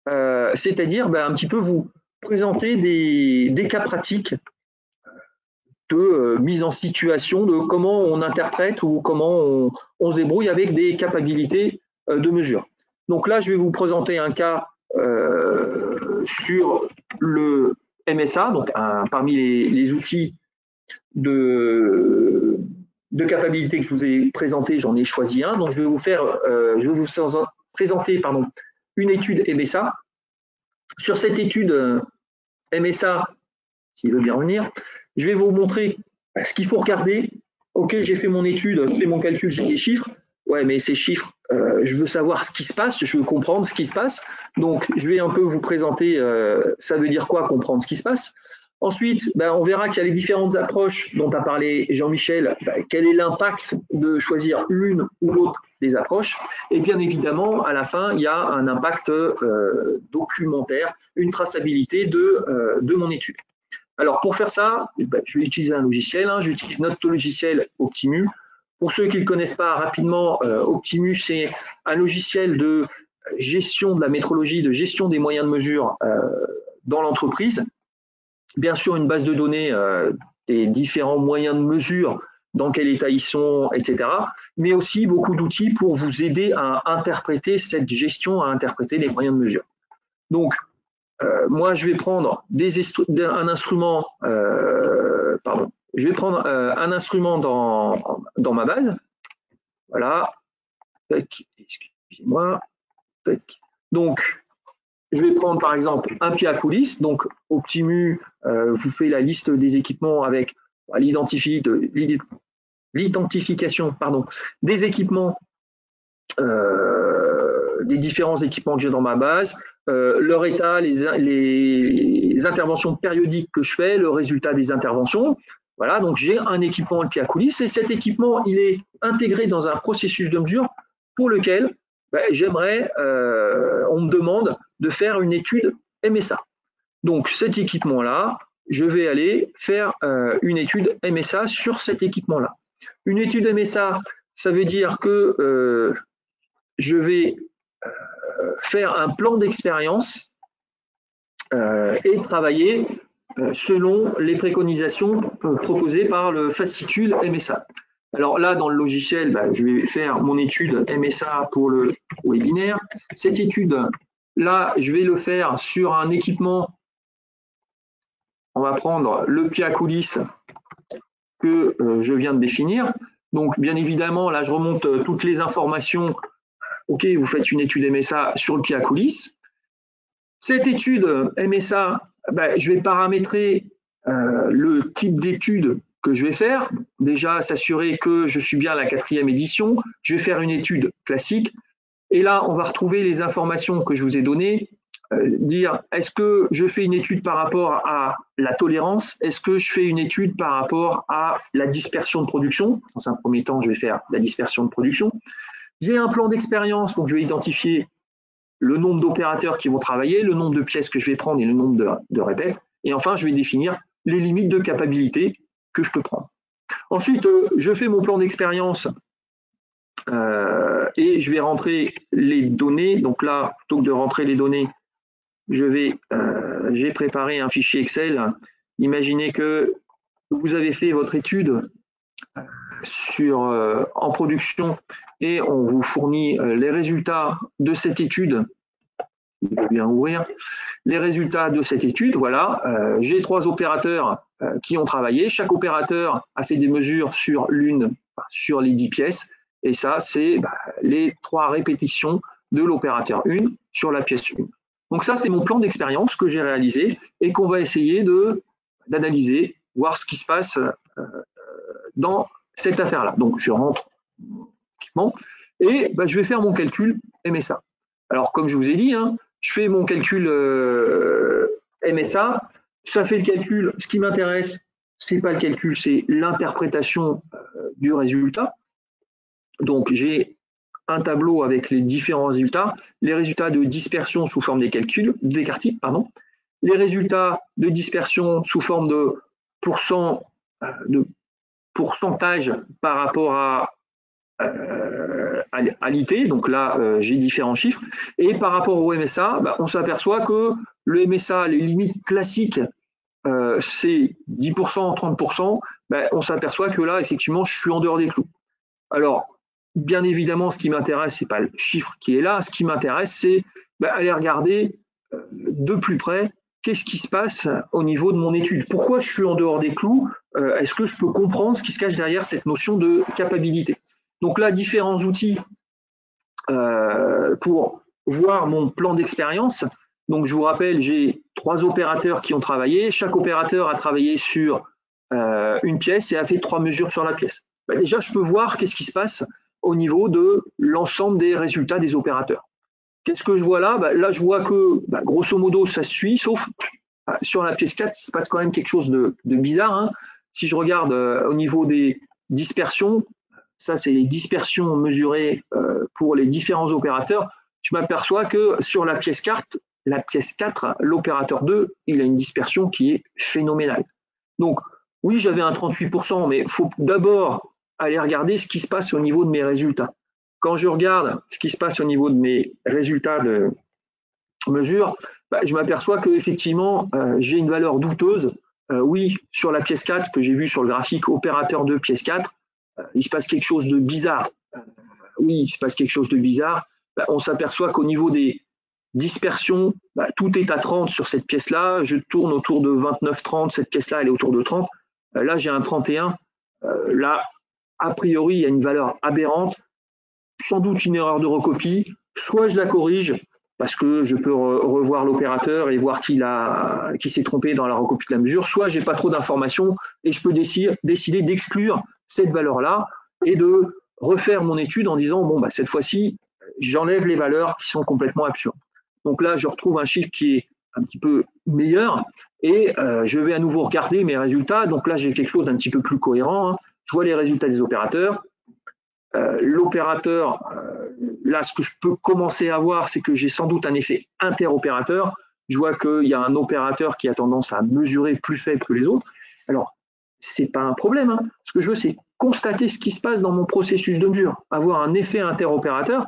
c'est-à-dire un petit peu vous présenter des cas pratiques de mise en situation de comment on interprète ou comment on se débrouille avec des capacités de mesure. Donc là, je vais vous présenter un cas sur le MSA, donc parmi les outils de capacité que je vous ai présenté, j'en ai choisi un. Donc je vais vous présenter une étude MSA. Sur cette étude MSA, s'il veut bien revenir, je vais vous montrer ce qu'il faut regarder. Ok, j'ai fait mon étude, j'ai fait mon calcul, j'ai des chiffres. Ouais, mais ces chiffres, je veux savoir ce qui se passe, je veux comprendre ce qui se passe. Donc, je vais un peu vous présenter, ça veut dire quoi comprendre ce qui se passe. Ensuite, on verra qu'il y a les différentes approches dont a parlé Jean-Michel. Quel est l'impact de choisir l'une ou l'autre des approches? Et bien évidemment, à la fin, il y a un impact documentaire, une traçabilité de mon étude. Alors, pour faire ça, je vais utiliser un logiciel. J'utilise notre logiciel Optimu. Pour ceux qui ne le connaissent pas rapidement, Optimu, c'est un logiciel de gestion de la métrologie, de gestion des moyens de mesure dans l'entreprise. Bien sûr, une base de données des différents moyens de mesure, dans quel état ils sont, etc. Mais aussi beaucoup d'outils pour vous aider à interpréter cette gestion, à interpréter les moyens de mesure. Donc, moi, je vais prendre un instrument, je vais prendre un instrument dans ma base. Voilà. Excusez-moi. Donc, je vais prendre par exemple un pied à coulisses. Donc, Optimu vous fait la liste des équipements avec l'identification des équipements, des différents équipements que j'ai dans ma base, leur état, les interventions périodiques que je fais, le résultat des interventions. Voilà, donc j'ai un équipement le pied à coulisses et cet équipement, il est intégré dans un processus de mesure pour lequel j'aimerais, on me demande de faire une étude MSA. Donc cet équipement-là, je vais aller faire une étude MSA sur cet équipement-là. Une étude MSA, ça veut dire que je vais faire un plan d'expérience et travailler selon les préconisations proposées par le fascicule MSA. Alors là, dans le logiciel, je vais faire mon étude MSA pour le webinaire. Cette étude, là, je vais le faire sur un équipement. On va prendre le pied à coulisses que je viens de définir. Donc, bien évidemment, là, je remonte toutes les informations. OK, vous faites une étude MSA sur le pied à coulisses. Cette étude MSA, je vais paramétrer le type d'étude que je vais faire. Déjà, s'assurer que je suis bien à la 4e édition. Je vais faire une étude classique. Et là, on va retrouver les informations que je vous ai données. Dire, est-ce que je fais une étude par rapport à la tolérance? Est-ce que je fais une étude par rapport à la dispersion de production? Dans un premier temps, je vais faire la dispersion de production. J'ai un plan d'expérience, donc je vais identifier le nombre d'opérateurs qui vont travailler, le nombre de pièces que je vais prendre et le nombre de répètes. Et enfin, je vais définir les limites de capacité que je peux prendre. Ensuite, je fais mon plan d'expérience et je vais rentrer les données. Donc là, plutôt que de rentrer les données, j'ai préparé un fichier Excel. Imaginez que vous avez fait votre étude en production et on vous fournit les résultats de cette étude. Je vais bien ouvrir les résultats de cette étude. Voilà, j'ai 3 opérateurs qui ont travaillé. Chaque opérateur a fait des mesures sur les 10 pièces. Et ça, c'est les 3 répétitions de l'opérateur 1 sur la pièce 1. Donc ça, c'est mon plan d'expérience que j'ai réalisé et qu'on va essayer d'analyser, voir ce qui se passe dans cette affaire-là. Donc, je rentre mon équipement et je vais faire mon calcul MSA. Alors, comme je vous ai dit, je fais mon calcul MSA. Ça fait le calcul. Ce qui m'intéresse, c'est pas le calcul, c'est l'interprétation du résultat. Donc, j'ai un tableau avec les différents résultats, les résultats de dispersion sous forme d'écart-type, les résultats de dispersion sous forme de pourcentage par rapport à l'IT, donc là j'ai différents chiffres, et par rapport au MSA, on s'aperçoit que le MSA, les limites classiques, c'est 10%, 30%, on s'aperçoit que là effectivement je suis en dehors des clous. Alors, bien évidemment, ce qui m'intéresse, ce n'est pas le chiffre qui est là. Ce qui m'intéresse, c'est aller regarder de plus près qu'est-ce qui se passe au niveau de mon étude. Pourquoi je suis en dehors des clous? Est-ce que je peux comprendre ce qui se cache derrière cette notion de capacité? Donc là, différents outils pour voir mon plan d'expérience. Donc, je vous rappelle, j'ai 3 opérateurs qui ont travaillé. Chaque opérateur a travaillé sur une pièce et a fait 3 mesures sur la pièce. Déjà, je peux voir qu'est-ce qui se passe au niveau de l'ensemble des résultats des opérateurs. Qu'est-ce que je vois là? Là, je vois que, grosso modo, ça suit, sauf sur la pièce 4, il se passe quand même quelque chose de bizarre. Si je regarde au niveau des dispersions, ça, c'est les dispersions mesurées pour les différents opérateurs, je m'aperçois que sur la pièce 4, l'opérateur 2, il a une dispersion qui est phénoménale. Donc, oui, j'avais un 38%, mais il faut d'abord aller regarder ce qui se passe au niveau de mes résultats. Quand je regarde ce qui se passe au niveau de mes résultats de mesure, je m'aperçois qu'effectivement, j'ai une valeur douteuse. Oui, sur la pièce 4 que j'ai vu sur le graphique opérateur 2 pièce 4, il se passe quelque chose de bizarre. Oui, il se passe quelque chose de bizarre. On s'aperçoit qu'au niveau des dispersions, tout est à 30 sur cette pièce-là. Je tourne autour de 29-30. Cette pièce-là, elle est autour de 30. Là, j'ai un 31. Là, a priori, il y a une valeur aberrante, sans doute une erreur de recopie. Soit je la corrige, parce que je peux revoir l'opérateur et voir qui s'est trompé dans la recopie de la mesure, soit j'ai pas trop d'informations et je peux décider d'exclure cette valeur-là et de refaire mon étude en disant, bon, cette fois-ci, j'enlève les valeurs qui sont complètement absurdes. Donc là, je retrouve un chiffre qui est un petit peu meilleur et je vais à nouveau regarder mes résultats. Donc là, j'ai quelque chose d'un petit peu plus cohérent. Je vois les résultats des opérateurs. L'opérateur, là, ce que je peux commencer à voir, c'est que j'ai sans doute un effet interopérateur. Je vois qu'il y a un opérateur qui a tendance à mesurer plus faible que les autres. Alors, c'est pas un problème. Hein. Ce que je veux, c'est constater ce qui se passe dans mon processus de mesure. Avoir un effet interopérateur,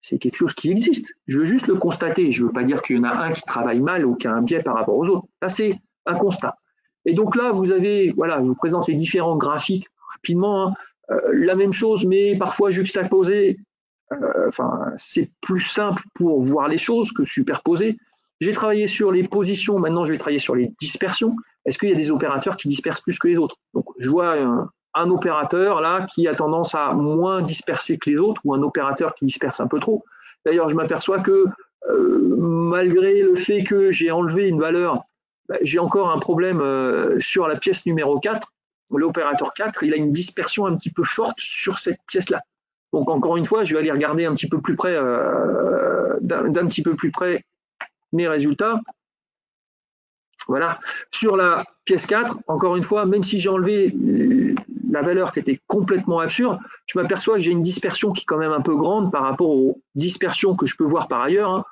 c'est quelque chose qui existe. Je veux juste le constater. Je ne veux pas dire qu'il y en a un qui travaille mal ou qui a un biais par rapport aux autres. Là, c'est un constat. Et donc là, vous avez, voilà, je vous présente les différents graphiques rapidement. Hein. La même chose, mais parfois juxtaposé. C'est plus simple pour voir les choses que superposer. J'ai travaillé sur les positions, maintenant je vais travailler sur les dispersions. Est-ce qu'il y a des opérateurs qui dispersent plus que les autres? Donc je vois un opérateur là qui a tendance à moins disperser que les autres, ou un opérateur qui disperse un peu trop. D'ailleurs, je m'aperçois que malgré le fait que j'ai enlevé une valeur, j'ai encore un problème sur la pièce numéro 4. L'opérateur 4, il a une dispersion un petit peu forte sur cette pièce-là. Donc encore une fois, je vais aller regarder un petit peu plus près, d'un petit peu plus près mes résultats. Voilà. Sur la pièce 4, encore une fois, même si j'ai enlevé la valeur qui était complètement absurde, je m'aperçois que j'ai une dispersion qui est quand même un peu grande par rapport aux dispersions que je peux voir par ailleurs. Hein.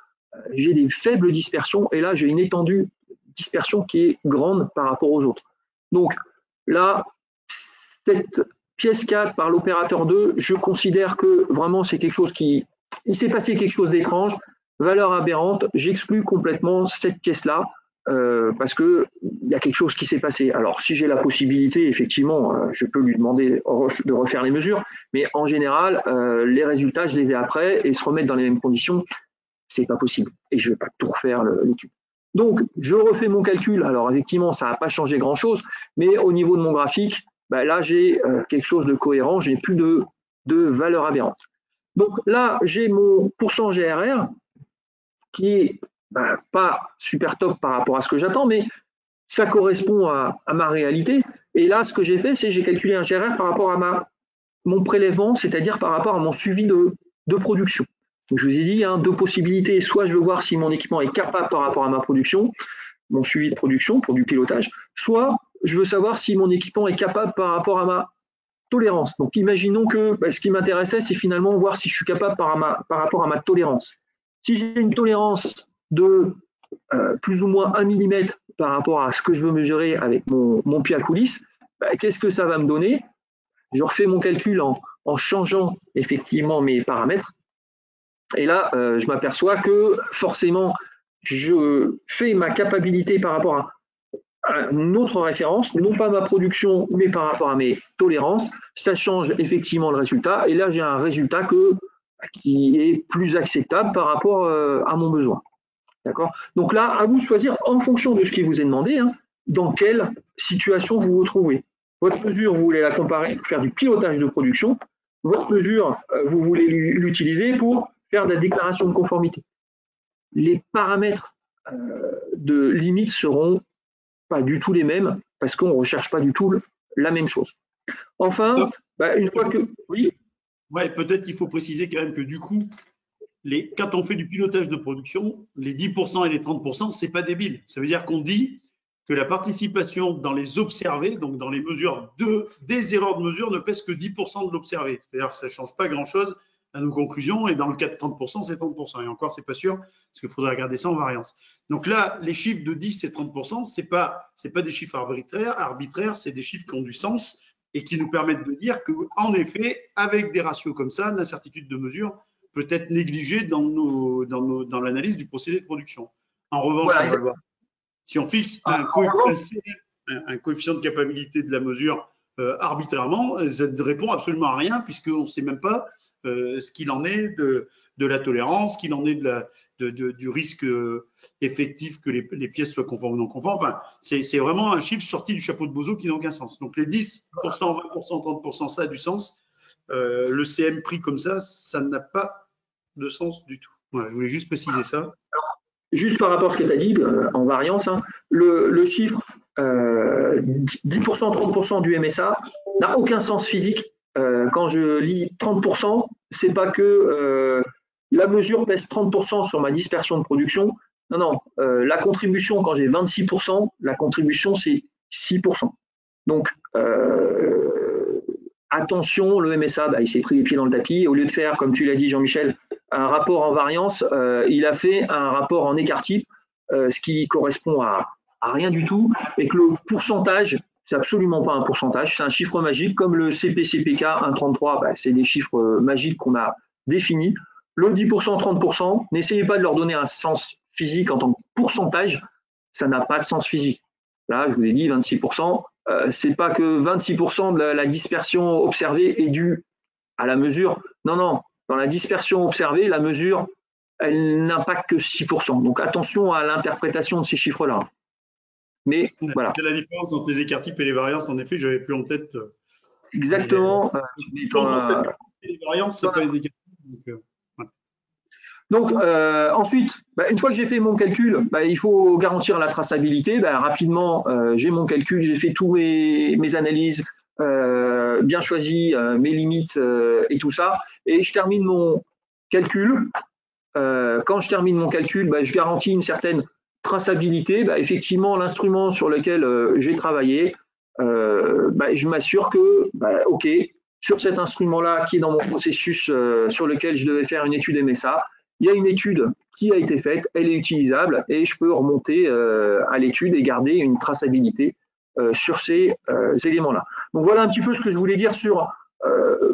J'ai des faibles dispersions et là, j'ai une étendue dispersion qui est grande par rapport aux autres. Donc là, cette pièce 4 par l'opérateur 2, je considère que vraiment c'est quelque chose qui... Il s'est passé quelque chose d'étrange, valeur aberrante, j'exclus complètement cette pièce-là parce qu'il y a quelque chose qui s'est passé. Alors si j'ai la possibilité, effectivement, je peux lui demander de refaire les mesures, mais en général, les résultats, je les ai après et se remettre dans les mêmes conditions, c'est pas possible. Et je ne vais pas tout refaire l'étude. Donc, je refais mon calcul. Alors effectivement, ça n'a pas changé grand-chose, mais au niveau de mon graphique, là, j'ai quelque chose de cohérent, j'ai plus de valeur aberrante. Donc là, j'ai mon pourcent GRR qui est pas super top par rapport à ce que j'attends, mais ça correspond à ma réalité. Et là, ce que j'ai fait, c'est j'ai calculé un GRR par rapport à mon prélèvement, c'est-à-dire par rapport à mon suivi de production. Donc, je vous ai dit, hein, deux possibilités. Soit je veux voir si mon équipement est capable par rapport à ma production, mon suivi de production pour du pilotage, soit je veux savoir si mon équipement est capable par rapport à ma tolérance. Donc, imaginons que ce qui m'intéressait, c'est finalement voir si je suis capable par rapport à ma tolérance. Si j'ai une tolérance de plus ou moins 1 mm par rapport à ce que je veux mesurer avec mon pied à coulisses, qu'est-ce que ça va me donner? Je refais mon calcul en changeant effectivement mes paramètres. Et là, je m'aperçois que forcément, je fais ma capacité par rapport à une autre référence, non pas ma production, mais par rapport à mes tolérances. Ça change effectivement le résultat. Et là, j'ai un résultat qui est plus acceptable par rapport à mon besoin. D'accord? Donc là, à vous de choisir en fonction de ce qui vous est demandé, hein, dans quelle situation vous vous trouvez. Votre mesure, vous voulez la comparer pour faire du pilotage de production. Votre mesure, vous voulez l'utiliser pour faire de la déclaration de conformité. Les paramètres de limite seront pas du tout les mêmes parce qu'on ne recherche pas du tout la même chose. Enfin, une fois que... Oui. Ouais, peut-être qu'il faut préciser quand même que du coup, quand on fait du pilotage de production, les 10% et les 30%, ce n'est pas débile. Ça veut dire qu'on dit que la participation dans les observés, donc dans les mesures des erreurs de mesure, ne pèse que 10% de l'observé. C'est-à-dire que ça ne change pas grand-chose à nos conclusions, et dans le cas de 30%, c'est 30%. Et encore, c'est pas sûr, parce qu'il faudrait regarder ça en variance. Donc là, les chiffres de 10 et 30%, c'est pas des chiffres arbitraires, c'est des chiffres qui ont du sens et qui nous permettent de dire qu'en effet, avec des ratios comme ça, l'incertitude de mesure peut être négligée dans l'analyse du procédé de production. En revanche, on va le voir. Si on fixe un coefficient de capacité de la mesure arbitrairement, ça ne répond absolument à rien, puisqu'on ne sait même pas ce qu'il en est de la tolérance, ce qu'il en est du risque effectif que les pièces soient conformes ou non conformes. Enfin, c'est vraiment un chiffre sorti du chapeau de Bozo qui n'a aucun sens. Donc les 10%, 20%, 30%, ça a du sens. Le CM pris comme ça n'a pas de sens du tout. Voilà, je voulais juste préciser ça. Juste par rapport à ce que tu as dit, en variance, hein, le chiffre 10%, 30% du MSA n'a aucun sens physique. Quand je lis 30%, c'est pas que la mesure pèse 30% sur ma dispersion de production. Non, la contribution, quand j'ai 26%, la contribution, c'est 6%. Donc, attention, le MSA, il s'est pris les pieds dans le tapis. Au lieu de faire, comme tu l'as dit, Jean-Michel, un rapport en variance, il a fait un rapport en écart type, ce qui correspond à rien du tout, et que le pourcentage, c'est absolument pas un pourcentage, c'est un chiffre magique, comme le CPCPK 1,33, c'est des chiffres magiques qu'on a définis. Le 10%, 30%, n'essayez pas de leur donner un sens physique en tant que pourcentage, ça n'a pas de sens physique. Là, je vous ai dit 26%, c'est pas que 26% de la dispersion observée est due à la mesure. Non, non, dans la dispersion observée, la mesure, elle n'impacte que 6%. Donc attention à l'interprétation de ces chiffres-là. Mais voilà. C'est la différence entre les écarts types et les variances. En effet, j'avais plus en tête. Exactement. Les variances, c'est pas les écarts types. Donc ensuite, une fois que j'ai fait mon calcul, il faut garantir la traçabilité. Rapidement, j'ai mon calcul, j'ai fait tous mes analyses, bien choisi mes limites et tout ça, et je termine mon calcul. Quand je termine mon calcul, je garantis une certaine traçabilité. Effectivement, l'instrument sur lequel j'ai travaillé, je m'assure que, OK, sur cet instrument-là qui est dans mon processus sur lequel je devais faire une étude MSA, il y a une étude qui a été faite, elle est utilisable et je peux remonter à l'étude et garder une traçabilité sur ces éléments-là. Donc voilà un petit peu ce que je voulais dire sur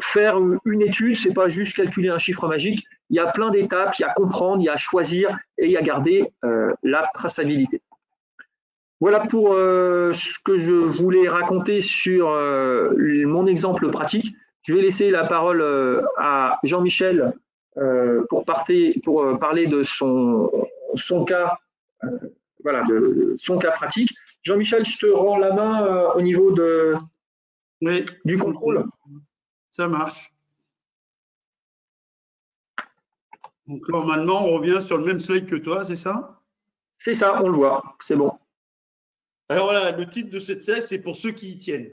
faire une étude, c'est pas juste calculer un chiffre magique, il y a plein d'étapes, il y a à comprendre, il y a à choisir et il y a à garder la traçabilité. Voilà pour ce que je voulais raconter sur mon exemple pratique. Je vais laisser la parole à Jean-Michel pour parler de son cas, de son cas pratique. Jean-Michel, je te rends la main au niveau du contrôle. Ça marche. Donc là, maintenant, on revient sur le même slide que toi, c'est ça? C'est ça, on le voit, c'est bon. Alors voilà, le titre de cette série, c'est pour ceux qui y tiennent.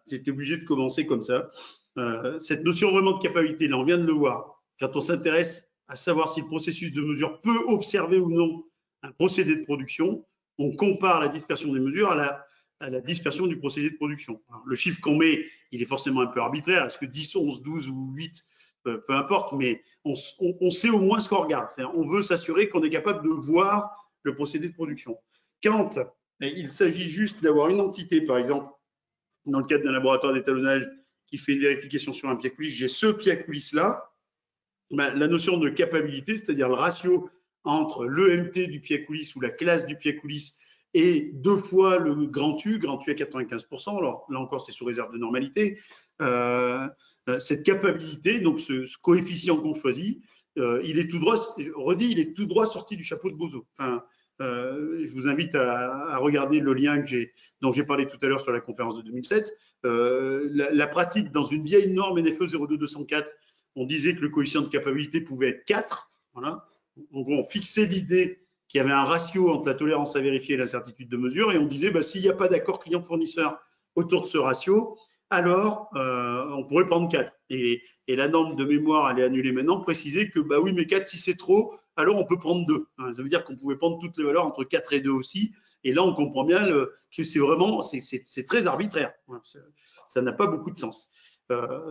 J'étais obligé de commencer comme ça. Cette notion vraiment de capacité, là, on vient de le voir. Quand on s'intéresse à savoir si le processus de mesure peut observer ou non un procédé de production, on compare la dispersion des mesures à la dispersion du procédé de production. Alors, le chiffre qu'on met, il est forcément un peu arbitraire. Est-ce que 10, 11, 12 ou 8, peu importe, mais on sait au moins ce qu'on regarde. On veut s'assurer qu'on est capable de voir le procédé de production. Quand il s'agit juste d'avoir une entité, par exemple, dans le cadre d'un laboratoire d'étalonnage qui fait une vérification sur un pied à coulisse, j'ai ce pied à coulisse-là, la notion de capacité, c'est-à-dire le ratio entre l'EMT du pied à coulisse ou la classe du pied à coulisse et 2 fois le grand U à 95%, alors là encore c'est sous réserve de normalité, cette capacité, donc ce coefficient qu'on choisit, il est tout droit, je redis, il est tout droit sorti du chapeau de Bozo. Enfin, je vous invite à regarder le lien dont j'ai parlé tout à l'heure sur la conférence de 2007. La pratique dans une vieille norme NFE 02204, on disait que le coefficient de capacité pouvait être 4. Voilà. En gros, on fixait l'idée qu'il y avait un ratio entre la tolérance à vérifier et l'incertitude de mesure, et on disait s'il n'y a pas d'accord client-fournisseur autour de ce ratio, alors on pourrait prendre 4. Et la norme de mémoire, elle est annulée maintenant, précisait que oui, mais 4, si c'est trop, alors on peut prendre 2. Ça veut dire qu'on pouvait prendre toutes les valeurs entre 4 et 2 aussi. Et là, on comprend bien que c'est vraiment, c'est très arbitraire. Ça n'a pas beaucoup de sens.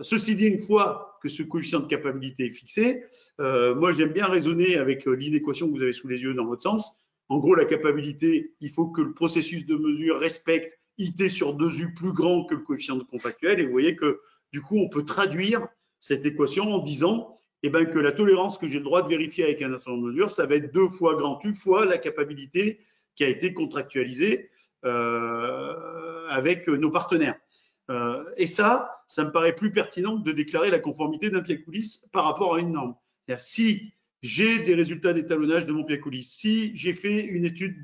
Ceci dit, une fois que ce coefficient de capacité est fixé, moi j'aime bien raisonner avec l'inéquation que vous avez sous les yeux dans votre sens. En gros, la capacité, il faut que le processus de mesure respecte IT sur 2U plus grand que le coefficient de contractuel. Et vous voyez que du coup, on peut traduire cette équation en disant que la tolérance que j'ai le droit de vérifier avec un instrument de mesure, ça va être 2 fois grand U fois la capacité qui a été contractualisée avec nos partenaires. Et ça me paraît plus pertinent que de déclarer la conformité d'un pied à coulisse par rapport à une norme. Si j'ai des résultats d'étalonnage de mon pied à coulisse, si j'ai fait une étude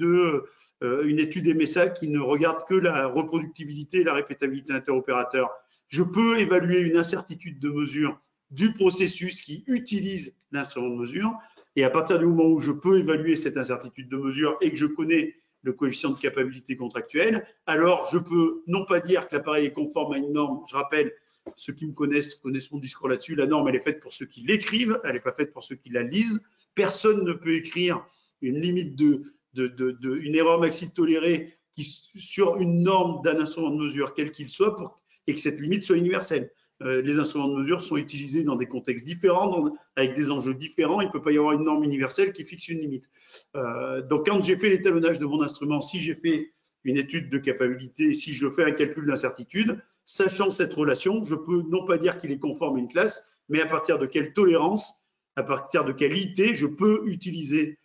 MSA qui ne regarde que la reproductibilité et la répétabilité interopérateur, je peux évaluer une incertitude de mesure du processus qui utilise l'instrument de mesure. Et à partir du moment où je peux évaluer cette incertitude de mesure et que je connais le coefficient de capacité contractuelle, alors je peux non pas dire que l'appareil est conforme à une norme. Je rappelle, ceux qui me connaissent mon discours là-dessus. La norme, elle est faite pour ceux qui l'écrivent, elle n'est pas faite pour ceux qui la lisent. Personne ne peut écrire une limite une erreur maxi tolérée sur une norme d'un instrument de mesure, quel qu'il soit, et que cette limite soit universelle. Les instruments de mesure sont utilisés dans des contextes différents, avec des enjeux différents. Il ne peut pas y avoir une norme universelle qui fixe une limite. Donc, quand j'ai fait l'étalonnage de mon instrument, si j'ai fait une étude de capacité, si je fais un calcul d'incertitude, sachant cette relation, je peux non pas dire qu'il est conforme à une classe, mais à partir de quelle tolérance, à partir de quelle IT, je peux utiliser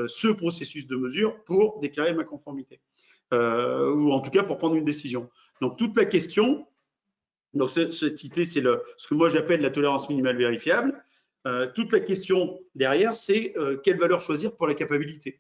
ce processus de mesure pour déclarer ma conformité, ou en tout cas pour prendre une décision. Donc toute la question, donc cette IT, c'est ce que moi j'appelle la tolérance minimale vérifiable. Toute la question derrière, c'est quelle valeur choisir pour la capacité.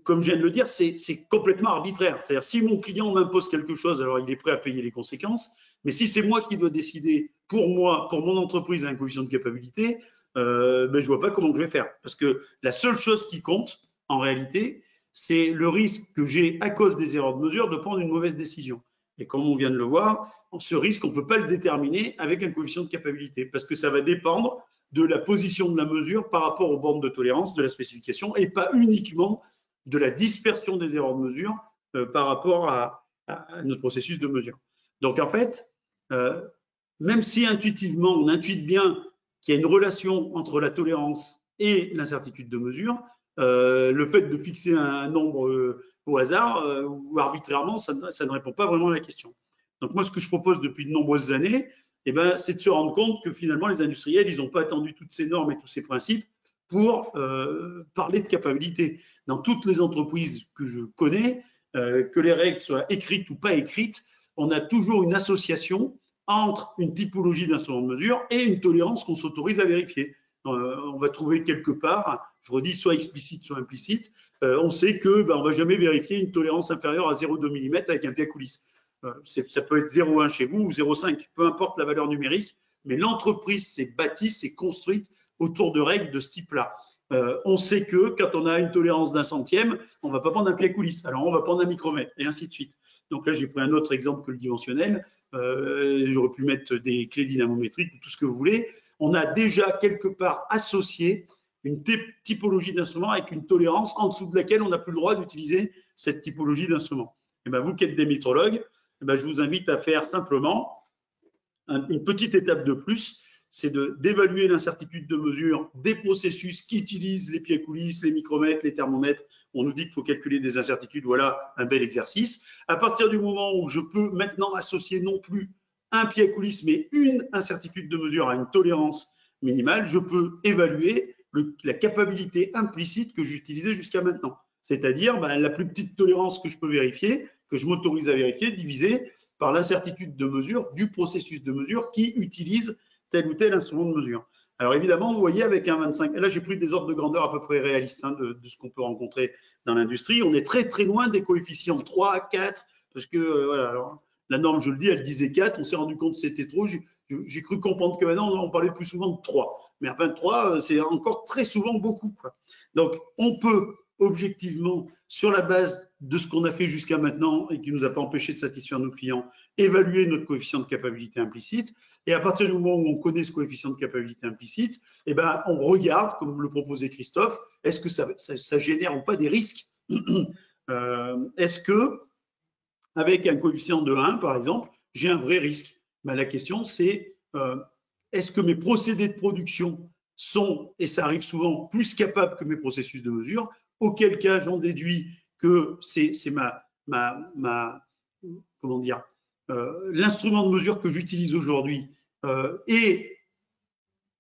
Comme je viens de le dire, c'est complètement arbitraire. C'est-à-dire, si mon client m'impose quelque chose, alors il est prêt à payer les conséquences. Mais si c'est moi qui dois décider pour moi, pour mon entreprise, un coefficient de capacité, je ne vois pas comment je vais faire. Parce que la seule chose qui compte, en réalité, c'est le risque que j'ai, à cause des erreurs de mesure, de prendre une mauvaise décision. Et comme on vient de le voir, ce risque, on ne peut pas le déterminer avec un coefficient de capacité, parce que ça va dépendre de la position de la mesure par rapport aux bornes de tolérance de la spécification, et pas uniquement de la dispersion des erreurs de mesure par rapport à notre processus de mesure. Donc en fait, même si intuitivement on intuite bien qu'il y a une relation entre la tolérance et l'incertitude de mesure, le fait de fixer un nombre au hasard ou arbitrairement, ça ne répond pas vraiment à la question. Donc moi, ce que je propose depuis de nombreuses années, c'est de se rendre compte que finalement, les industriels, ils n'ont pas attendu toutes ces normes et tous ces principes pour parler de capacité. Dans toutes les entreprises que je connais, que les règles soient écrites ou pas écrites, on a toujours une association entre une typologie d'instrument de mesure et une tolérance qu'on s'autorise à vérifier. On va trouver quelque part, je redis, soit explicite, soit implicite, on sait que on ne va jamais vérifier une tolérance inférieure à 0,2 mm avec un pied à coulisse. Ça peut être 0,1 chez vous ou 0,5, peu importe la valeur numérique, mais l'entreprise s'est bâtie, s'est construite autour de règles de ce type-là. On sait que quand on a une tolérance d'un centième, on ne va pas prendre un pied à coulisse, alors on va prendre un micromètre, et ainsi de suite. Donc là, j'ai pris un autre exemple que le dimensionnel. J'aurais pu mettre des clés dynamométriques ou tout ce que vous voulez. On a déjà quelque part associé une typologie d'instrument avec une tolérance en dessous de laquelle on n'a plus le droit d'utiliser cette typologie d'instrument. Et vous qui êtes des métrologues, je vous invite à faire simplement une petite étape de plus, c'est d'évaluer l'incertitude de mesure des processus qui utilisent les pieds à coulisses, les micromètres, les thermomètres. On nous dit qu'il faut calculer des incertitudes, voilà un bel exercice. À partir du moment où je peux maintenant associer non plus un pied à coulisses, mais une incertitude de mesure à une tolérance minimale, je peux évaluer la capacité implicite que j'utilisais jusqu'à maintenant. C'est-à-dire la plus petite tolérance que je peux vérifier, que je m'autorise à vérifier, divisée par l'incertitude de mesure du processus de mesure qui utilise tel ou tel instrument de mesure. Alors évidemment, vous voyez, avec un 25, et là j'ai pris des ordres de grandeur à peu près réalistes de ce qu'on peut rencontrer dans l'industrie. On est très très loin des coefficients 3, 4, parce que voilà, alors, la norme, je le dis, elle disait 4, on s'est rendu compte que c'était trop. J'ai cru comprendre que maintenant on parlait plus souvent de 3. Mais enfin 3, c'est encore très souvent beaucoup, quoi. Donc on peut objectivement, sur la base de ce qu'on a fait jusqu'à maintenant et qui ne nous a pas empêché de satisfaire nos clients, évaluer notre coefficient de capacité implicite. Et à partir du moment où on connaît ce coefficient de capacité implicite, on regarde, comme le proposait Christophe, est-ce que ça génère ou pas des risques. Est-ce que, avec un coefficient de 1, par exemple, j'ai un vrai risque? La question, c'est est-ce que mes procédés de production sont, et ça arrive souvent, plus capables que mes processus de mesure? Auquel cas, j'en déduis que c'est comment dire, l'instrument de mesure que j'utilise aujourd'hui et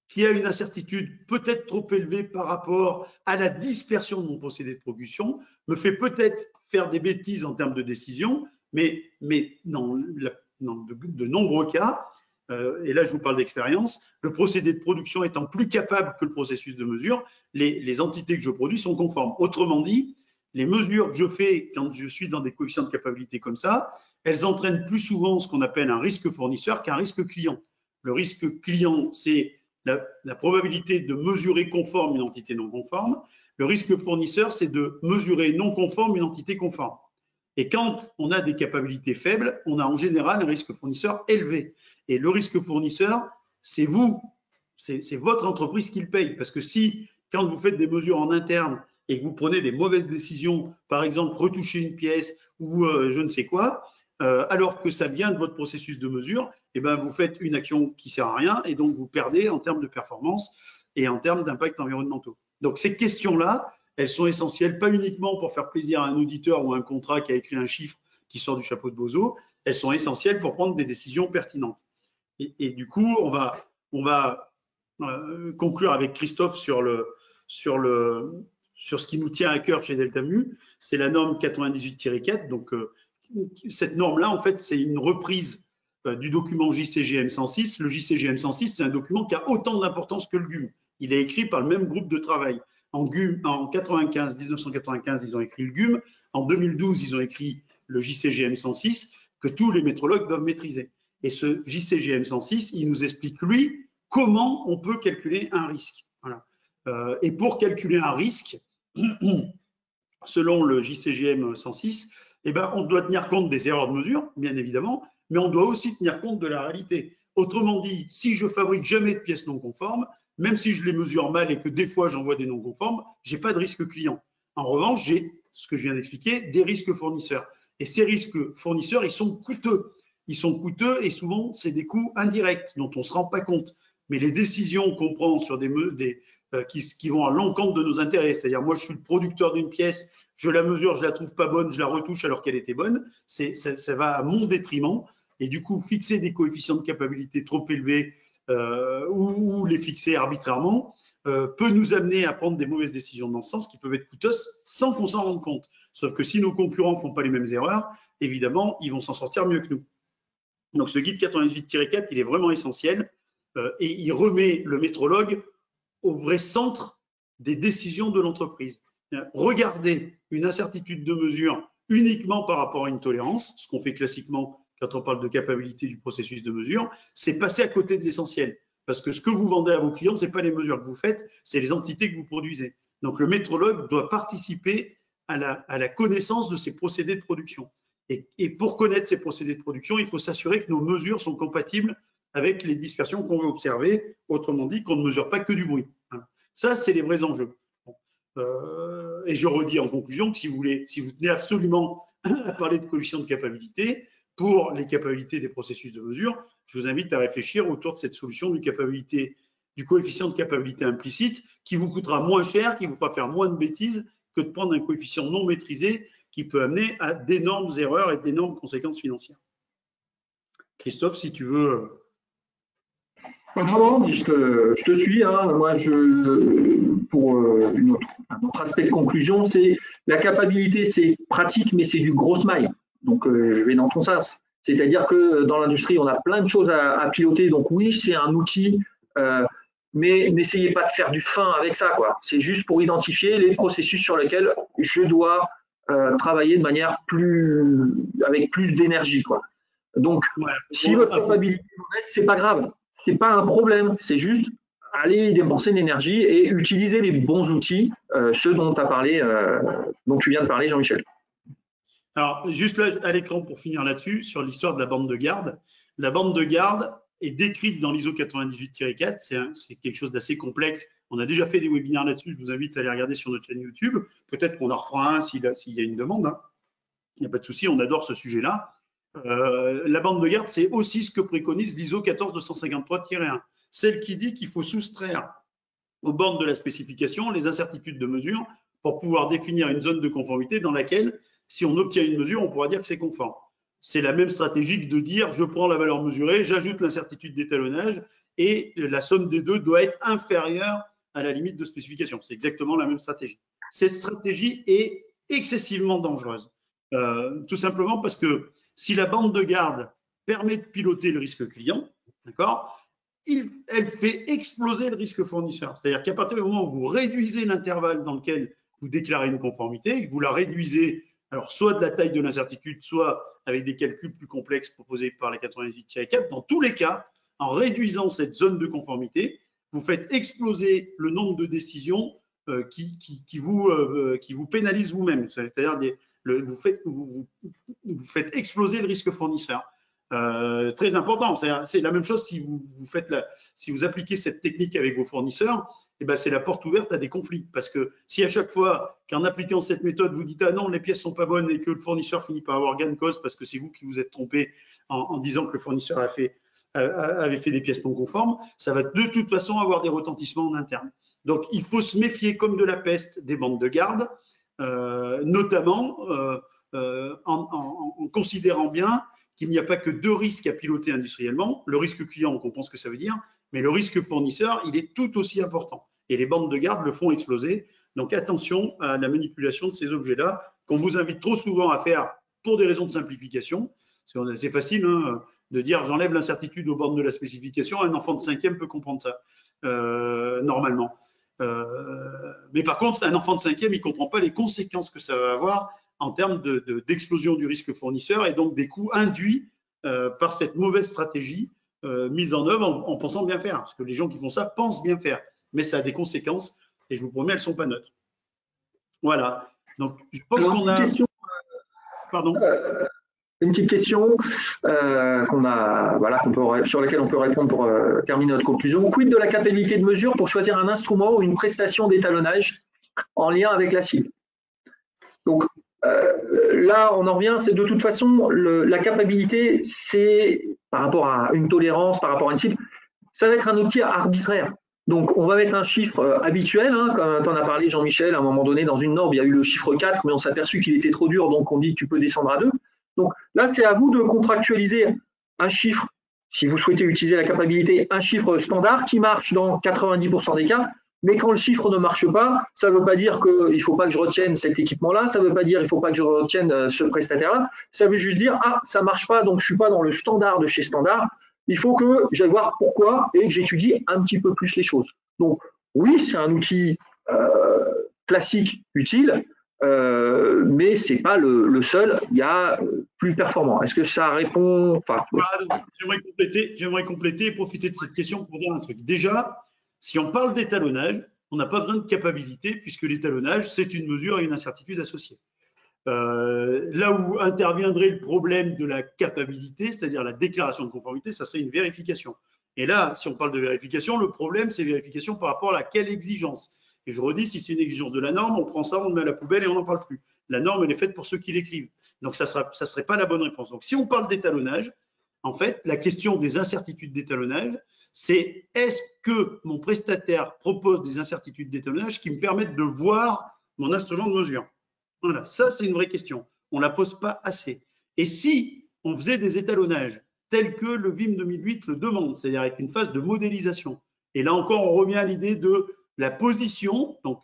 qui a une incertitude peut-être trop élevée par rapport à la dispersion de mon procédé de production, me fait peut-être faire des bêtises en termes de décision, mais dans de nombreux cas, et là je vous parle d'expérience, le procédé de production étant plus capable que le processus de mesure, les entités que je produis sont conformes. Autrement dit, les mesures que je fais quand je suis dans des coefficients de capacité comme ça, elles entraînent plus souvent ce qu'on appelle un risque fournisseur qu'un risque client. Le risque client, c'est la probabilité de mesurer conforme une entité non conforme. Le risque fournisseur, c'est de mesurer non conforme une entité conforme. Et quand on a des capacités faibles, on a en général un risque fournisseur élevé. Et le risque fournisseur, c'est vous, c'est votre entreprise qui le paye. Parce que si, quand vous faites des mesures en interne et que vous prenez des mauvaises décisions, par exemple retoucher une pièce ou je ne sais quoi, alors que ça vient de votre processus de mesure, vous faites une action qui ne sert à rien et donc vous perdez en termes de performance et en termes d'impact environnementaux. Donc ces questions-là, elles sont essentielles pas uniquement pour faire plaisir à un auditeur ou à un contrat qui a écrit un chiffre qui sort du chapeau de Bozo, elles sont essentielles pour prendre des décisions pertinentes. Et du coup, on va conclure avec Christophe sur ce qui nous tient à cœur chez Deltamu, c'est la norme 98-4. Donc, cette norme-là, en fait, c'est une reprise du document JCGM 106. Le JCGM 106, c'est un document qui a autant d'importance que le GUM. Il est écrit par le même groupe de travail. En 1995, ils ont écrit le GUM. En 2012, ils ont écrit le JCGM 106 que tous les métrologues doivent maîtriser. Et ce JCGM 106, il nous explique, lui, comment on peut calculer un risque. Voilà. Et pour calculer un risque, selon le JCGM 106, eh ben, on doit tenir compte des erreurs de mesure, bien évidemment, mais on doit aussi tenir compte de la réalité. Autrement dit, si je fabrique jamais de pièces non conformes, même si je les mesure mal et que des fois j'envoie des non conformes, je n'ai pas de risque client. En revanche, j'ai, ce que je viens d'expliquer, des risques fournisseurs. Et ces risques fournisseurs, ils sont coûteux. Ils sont coûteux et souvent, c'est des coûts indirects dont on ne se rend pas compte. Mais les décisions qu'on prend sur qui vont à l'encontre de nos intérêts, c'est-à-dire moi, je suis le producteur d'une pièce, je la mesure, je la trouve pas bonne, je la retouche alors qu'elle était bonne, ça va à mon détriment. Et du coup, fixer des coefficients de capacité trop élevés ou les fixer arbitrairement peut nous amener à prendre des mauvaises décisions dans ce sens qui peuvent être coûteuses sans qu'on s'en rende compte. Sauf que si nos concurrents ne font pas les mêmes erreurs, évidemment, ils vont s'en sortir mieux que nous. Donc, ce guide 98-4, il est vraiment essentiel et il remet le métrologue au vrai centre des décisions de l'entreprise. Regarder une incertitude de mesure uniquement par rapport à une tolérance, ce qu'on fait classiquement quand on parle de capacité du processus de mesure, c'est passer à côté de l'essentiel. Parce que ce que vous vendez à vos clients, ce n'est pas les mesures que vous faites, c'est les entités que vous produisez. Donc, le métrologue doit participer à la connaissance de ces procédés de production. Et pour connaître ces procédés de production, il faut s'assurer que nos mesures sont compatibles avec les dispersions qu'on veut observer, autrement dit qu'on ne mesure pas que du bruit. Ça, c'est les vrais enjeux. Et je redis en conclusion que si vous tenez absolument à parler de coefficient de capacité pour les capacités des processus de mesure, je vous invite à réfléchir autour de cette solution du coefficient de capacité implicite qui vous coûtera moins cher, qui vous fera faire moins de bêtises que de prendre un coefficient non maîtrisé qui peut amener à d'énormes erreurs et d'énormes conséquences financières. Christophe, si tu veux. Non, je te suis. Hein. Moi, pour un autre aspect de conclusion, c'est la capacité, c'est pratique, mais c'est du grosse maille. Donc, je vais dans ton sens. C'est-à-dire que dans l'industrie, on a plein de choses à piloter. Donc, oui, c'est un outil, mais n'essayez pas de faire du fin avec ça, quoi. C'est juste pour identifier les processus sur lesquels je dois travailler de manière avec plus d'énergie, quoi. Donc, si votre capacité est mauvaise, c'est pas grave. C'est pas un problème, c'est juste aller dépenser de l'énergie et utiliser les bons outils, ceux dont tu viens de parler, Jean-Michel. Alors, juste là, à l'écran pour finir là-dessus, sur l'histoire de la bande de garde. La bande de garde est décrite dans l'ISO 98-4. C'est quelque chose d'assez complexe. On a déjà fait des webinaires là-dessus. Je vous invite à aller regarder sur notre chaîne YouTube. Peut-être qu'on en refera un s'il y a une demande. Hein. Il n'y a pas de souci, on adore ce sujet-là. La bande de garde, c'est aussi ce que préconise l'ISO 14253-1, celle qui dit qu'il faut soustraire aux bornes de la spécification les incertitudes de mesure pour pouvoir définir une zone de conformité dans laquelle, si on obtient une mesure, on pourra dire que c'est conforme. C'est la même stratégie que de dire je prends la valeur mesurée, j'ajoute l'incertitude d'étalonnage et la somme des deux doit être inférieure à la limite de spécification. C'est exactement la même stratégie. Cette stratégie est excessivement dangereuse, tout simplement parce que si la bande de garde permet de piloter le risque client, d'accord, elle fait exploser le risque fournisseur. C'est-à-dire qu'à partir du moment où vous réduisez l'intervalle dans lequel vous déclarez une conformité, vous la réduisez, alors soit de la taille de l'incertitude, soit avec des calculs plus complexes proposés par les 98-4, dans tous les cas, en réduisant cette zone de conformité, vous faites exploser le nombre de décisions qui vous pénalisent vous-même. C'est-à-dire vous faites exploser le risque fournisseur. Très important. C'est la même chose si vous appliquez cette technique avec vos fournisseurs, eh ben c'est la porte ouverte à des conflits. Parce que si à chaque fois qu'en appliquant cette méthode, vous dites ah non, les pièces sont pas bonnes et que le fournisseur finit par avoir gain de cause parce que c'est vous qui vous êtes trompé en disant que le fournisseur avait fait des pièces non conformes, ça va de toute façon avoir des retentissements en interne. Donc, il faut se méfier comme de la peste des bandes de garde, notamment en considérant bien qu'il n'y a pas que deux risques à piloter industriellement. Le risque client, on comprend ce que ça veut dire, mais le risque fournisseur, il est tout aussi important. Et les bandes de garde le font exploser. Donc, attention à la manipulation de ces objets-là, qu'on vous invite trop souvent à faire pour des raisons de simplification. C'est facile de dire j'enlève l'incertitude aux bornes de la spécification. Un enfant de 5e peut comprendre ça, normalement. Mais par contre, un enfant de 5e, il ne comprend pas les conséquences que ça va avoir en termes d'explosion du risque fournisseur et donc des coûts induits par cette mauvaise stratégie mise en œuvre en pensant bien faire. Parce que les gens qui font ça pensent bien faire, mais ça a des conséquences et je vous promets, elles ne sont pas neutres. Voilà. Donc, je pense qu'on a… Pardon. Une petite question sur laquelle on peut répondre pour terminer notre conclusion. Quid de la capacité de mesure pour choisir un instrument ou une prestation d'étalonnage en lien avec la cible? Donc là, on en revient, c'est de toute façon, la capacité, c'est par rapport à une tolérance, par rapport à une cible, ça va être un outil arbitraire. Donc, on va mettre un chiffre habituel, comme tu en as parlé, Jean-Michel, à un moment donné, dans une norme, il y a eu le chiffre 4, mais on s'est aperçu qu'il était trop dur, donc on dit que tu peux descendre à 2. Donc là, c'est à vous de contractualiser un chiffre, si vous souhaitez utiliser la capacité, un chiffre standard qui marche dans 90% des cas, mais quand le chiffre ne marche pas, ça ne veut pas dire qu'il ne faut pas que je retienne cet équipement-là, ça ne veut pas dire qu'il ne faut pas que je retienne ce prestataire-là, ça veut juste dire, ah, ça ne marche pas, donc je ne suis pas dans le standard de chez Standard, il faut que j'aille voir pourquoi et que j'étudie un petit peu plus les choses. Donc oui, c'est un outil classique, utile, mais ce n'est pas le seul, il y a plus performant. Est-ce que ça répond J'aimerais compléter et profiter de cette question pour dire un truc. Déjà, si on parle d'étalonnage, on n'a pas besoin de capacité puisque l'étalonnage, c'est une mesure et une incertitude associée. Là où interviendrait le problème de la capacité, c'est-à-dire la déclaration de conformité, ça serait une vérification. Et là, si on parle de vérification, le problème, c'est vérification par rapport à quelle exigence. Et je redis, si c'est une exigence de la norme, on prend ça, on le met à la poubelle et on n'en parle plus. La norme, elle est faite pour ceux qui l'écrivent. Donc, ça serait pas la bonne réponse. Donc, si on parle d'étalonnage, en fait, la question des incertitudes d'étalonnage, c'est est-ce que mon prestataire propose des incertitudes d'étalonnage qui me permettent de voir mon instrument de mesure? Voilà, ça, c'est une vraie question. On ne la pose pas assez. Et si on faisait des étalonnages tels que le VIM 2008 le demande, c'est-à-dire avec une phase de modélisation, et là encore, on revient à l'idée de la position. Donc,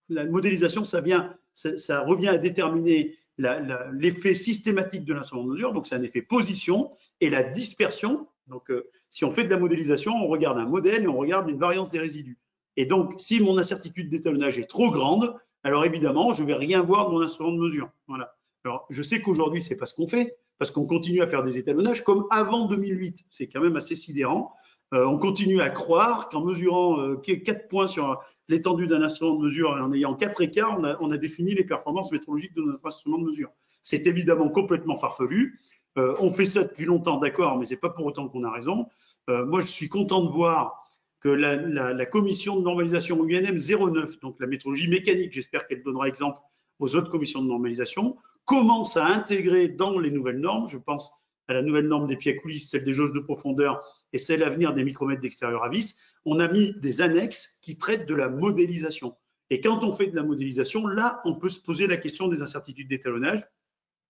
la modélisation, ça revient à déterminer l'effet systématique de l'instrument de mesure. Donc, c'est un effet position et la dispersion. Donc, si on fait de la modélisation, on regarde un modèle et on regarde une variance des résidus. Et donc, si mon incertitude d'étalonnage est trop grande, alors évidemment, je ne vais rien voir de mon instrument de mesure. Voilà. Alors, je sais qu'aujourd'hui, ce n'est pas ce qu'on fait, parce qu'on continue à faire des étalonnages comme avant 2008. C'est quand même assez sidérant. On continue à croire qu'en mesurant 4 points sur l'étendue d'un instrument de mesure et en ayant 4 écarts, on a défini les performances métrologiques de notre instrument de mesure. C'est évidemment complètement farfelu. On fait ça depuis longtemps, d'accord, mais ce n'est pas pour autant qu'on a raison. Moi, je suis content de voir que la commission de normalisation UNM 09, donc la métrologie mécanique, j'espère qu'elle donnera exemple aux autres commissions de normalisation, commence à intégrer dans les nouvelles normes, je pense à la nouvelle norme des pieds à coulisses, celle des jauges de profondeur et celle à venir des micromètres d'extérieur à vis, on a mis des annexes qui traitent de la modélisation. Et quand on fait de la modélisation, là, on peut se poser la question des incertitudes d'étalonnage,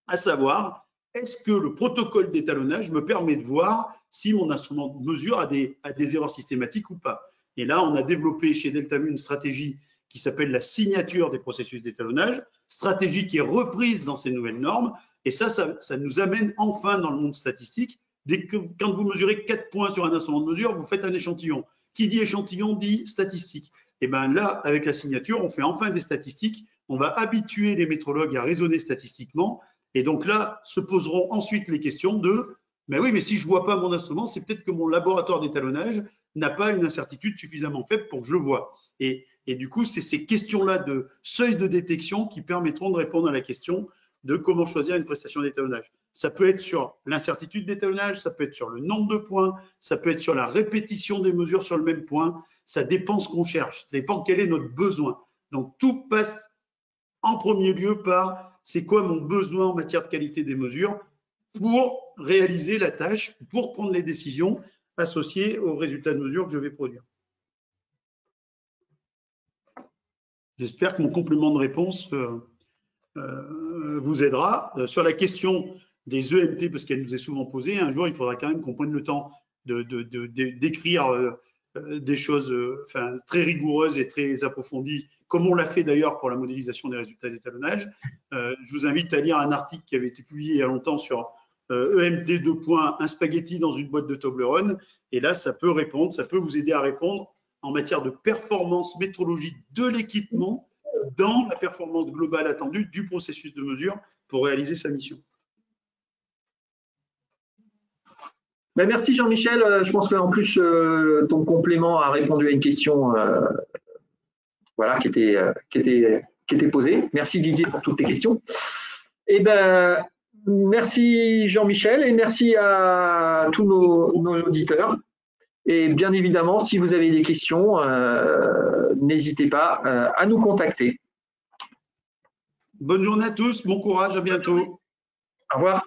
à savoir, est-ce que le protocole d'étalonnage me permet de voir si mon instrument de mesure a des erreurs systématiques ou pas? Et là, on a développé chez Deltamu une stratégie qui s'appelle la signature des processus d'étalonnage, stratégie qui est reprise dans ces nouvelles normes. Et ça nous amène enfin dans le monde statistique. Quand vous mesurez 4 points sur un instrument de mesure, vous faites un échantillon. Qui dit échantillon dit statistique. Et bien là, avec la signature, on fait enfin des statistiques. On va habituer les métrologues à raisonner statistiquement. Et donc là, se poseront ensuite les questions de « mais oui, mais si je ne vois pas mon instrument, c'est peut-être que mon laboratoire d'étalonnage n'a pas une incertitude suffisamment faible pour que je le voie. » Et du coup, c'est ces questions-là de seuil de détection qui permettront de répondre à la question de comment choisir une prestation d'étalonnage. Ça peut être sur l'incertitude d'étalonnage, ça peut être sur le nombre de points, ça peut être sur la répétition des mesures sur le même point. Ça dépend ce qu'on cherche, ça dépend quel est notre besoin. Donc, tout passe en premier lieu par c'est quoi mon besoin en matière de qualité des mesures pour réaliser la tâche, pour prendre les décisions associées aux résultats de mesure que je vais produire. J'espère que mon complément de réponse vous aidera. Sur la question des EMT, parce qu'elle nous est souvent posée, un jour, il faudra quand même qu'on prenne le temps d'écrire des choses très rigoureuses et très approfondies, comme on l'a fait d'ailleurs pour la modélisation des résultats d'étalonnage. Je vous invite à lire un article qui avait été publié il y a longtemps sur EMT 2 points, un spaghetti dans une boîte de Toblerone. Et là, ça peut répondre, ça peut vous aider à répondre en matière de performance métrologique de l'équipement dans la performance globale attendue du processus de mesure pour réaliser sa mission. Ben merci Jean-Michel. Je pense qu'en plus, ton complément a répondu à une question voilà, qui était posée. Merci Didier pour toutes tes questions. Et ben, merci Jean-Michel et merci à tous nos auditeurs. Et bien évidemment, si vous avez des questions, n'hésitez pas à nous contacter. Bonne journée à tous, bon courage, à bientôt. Au revoir.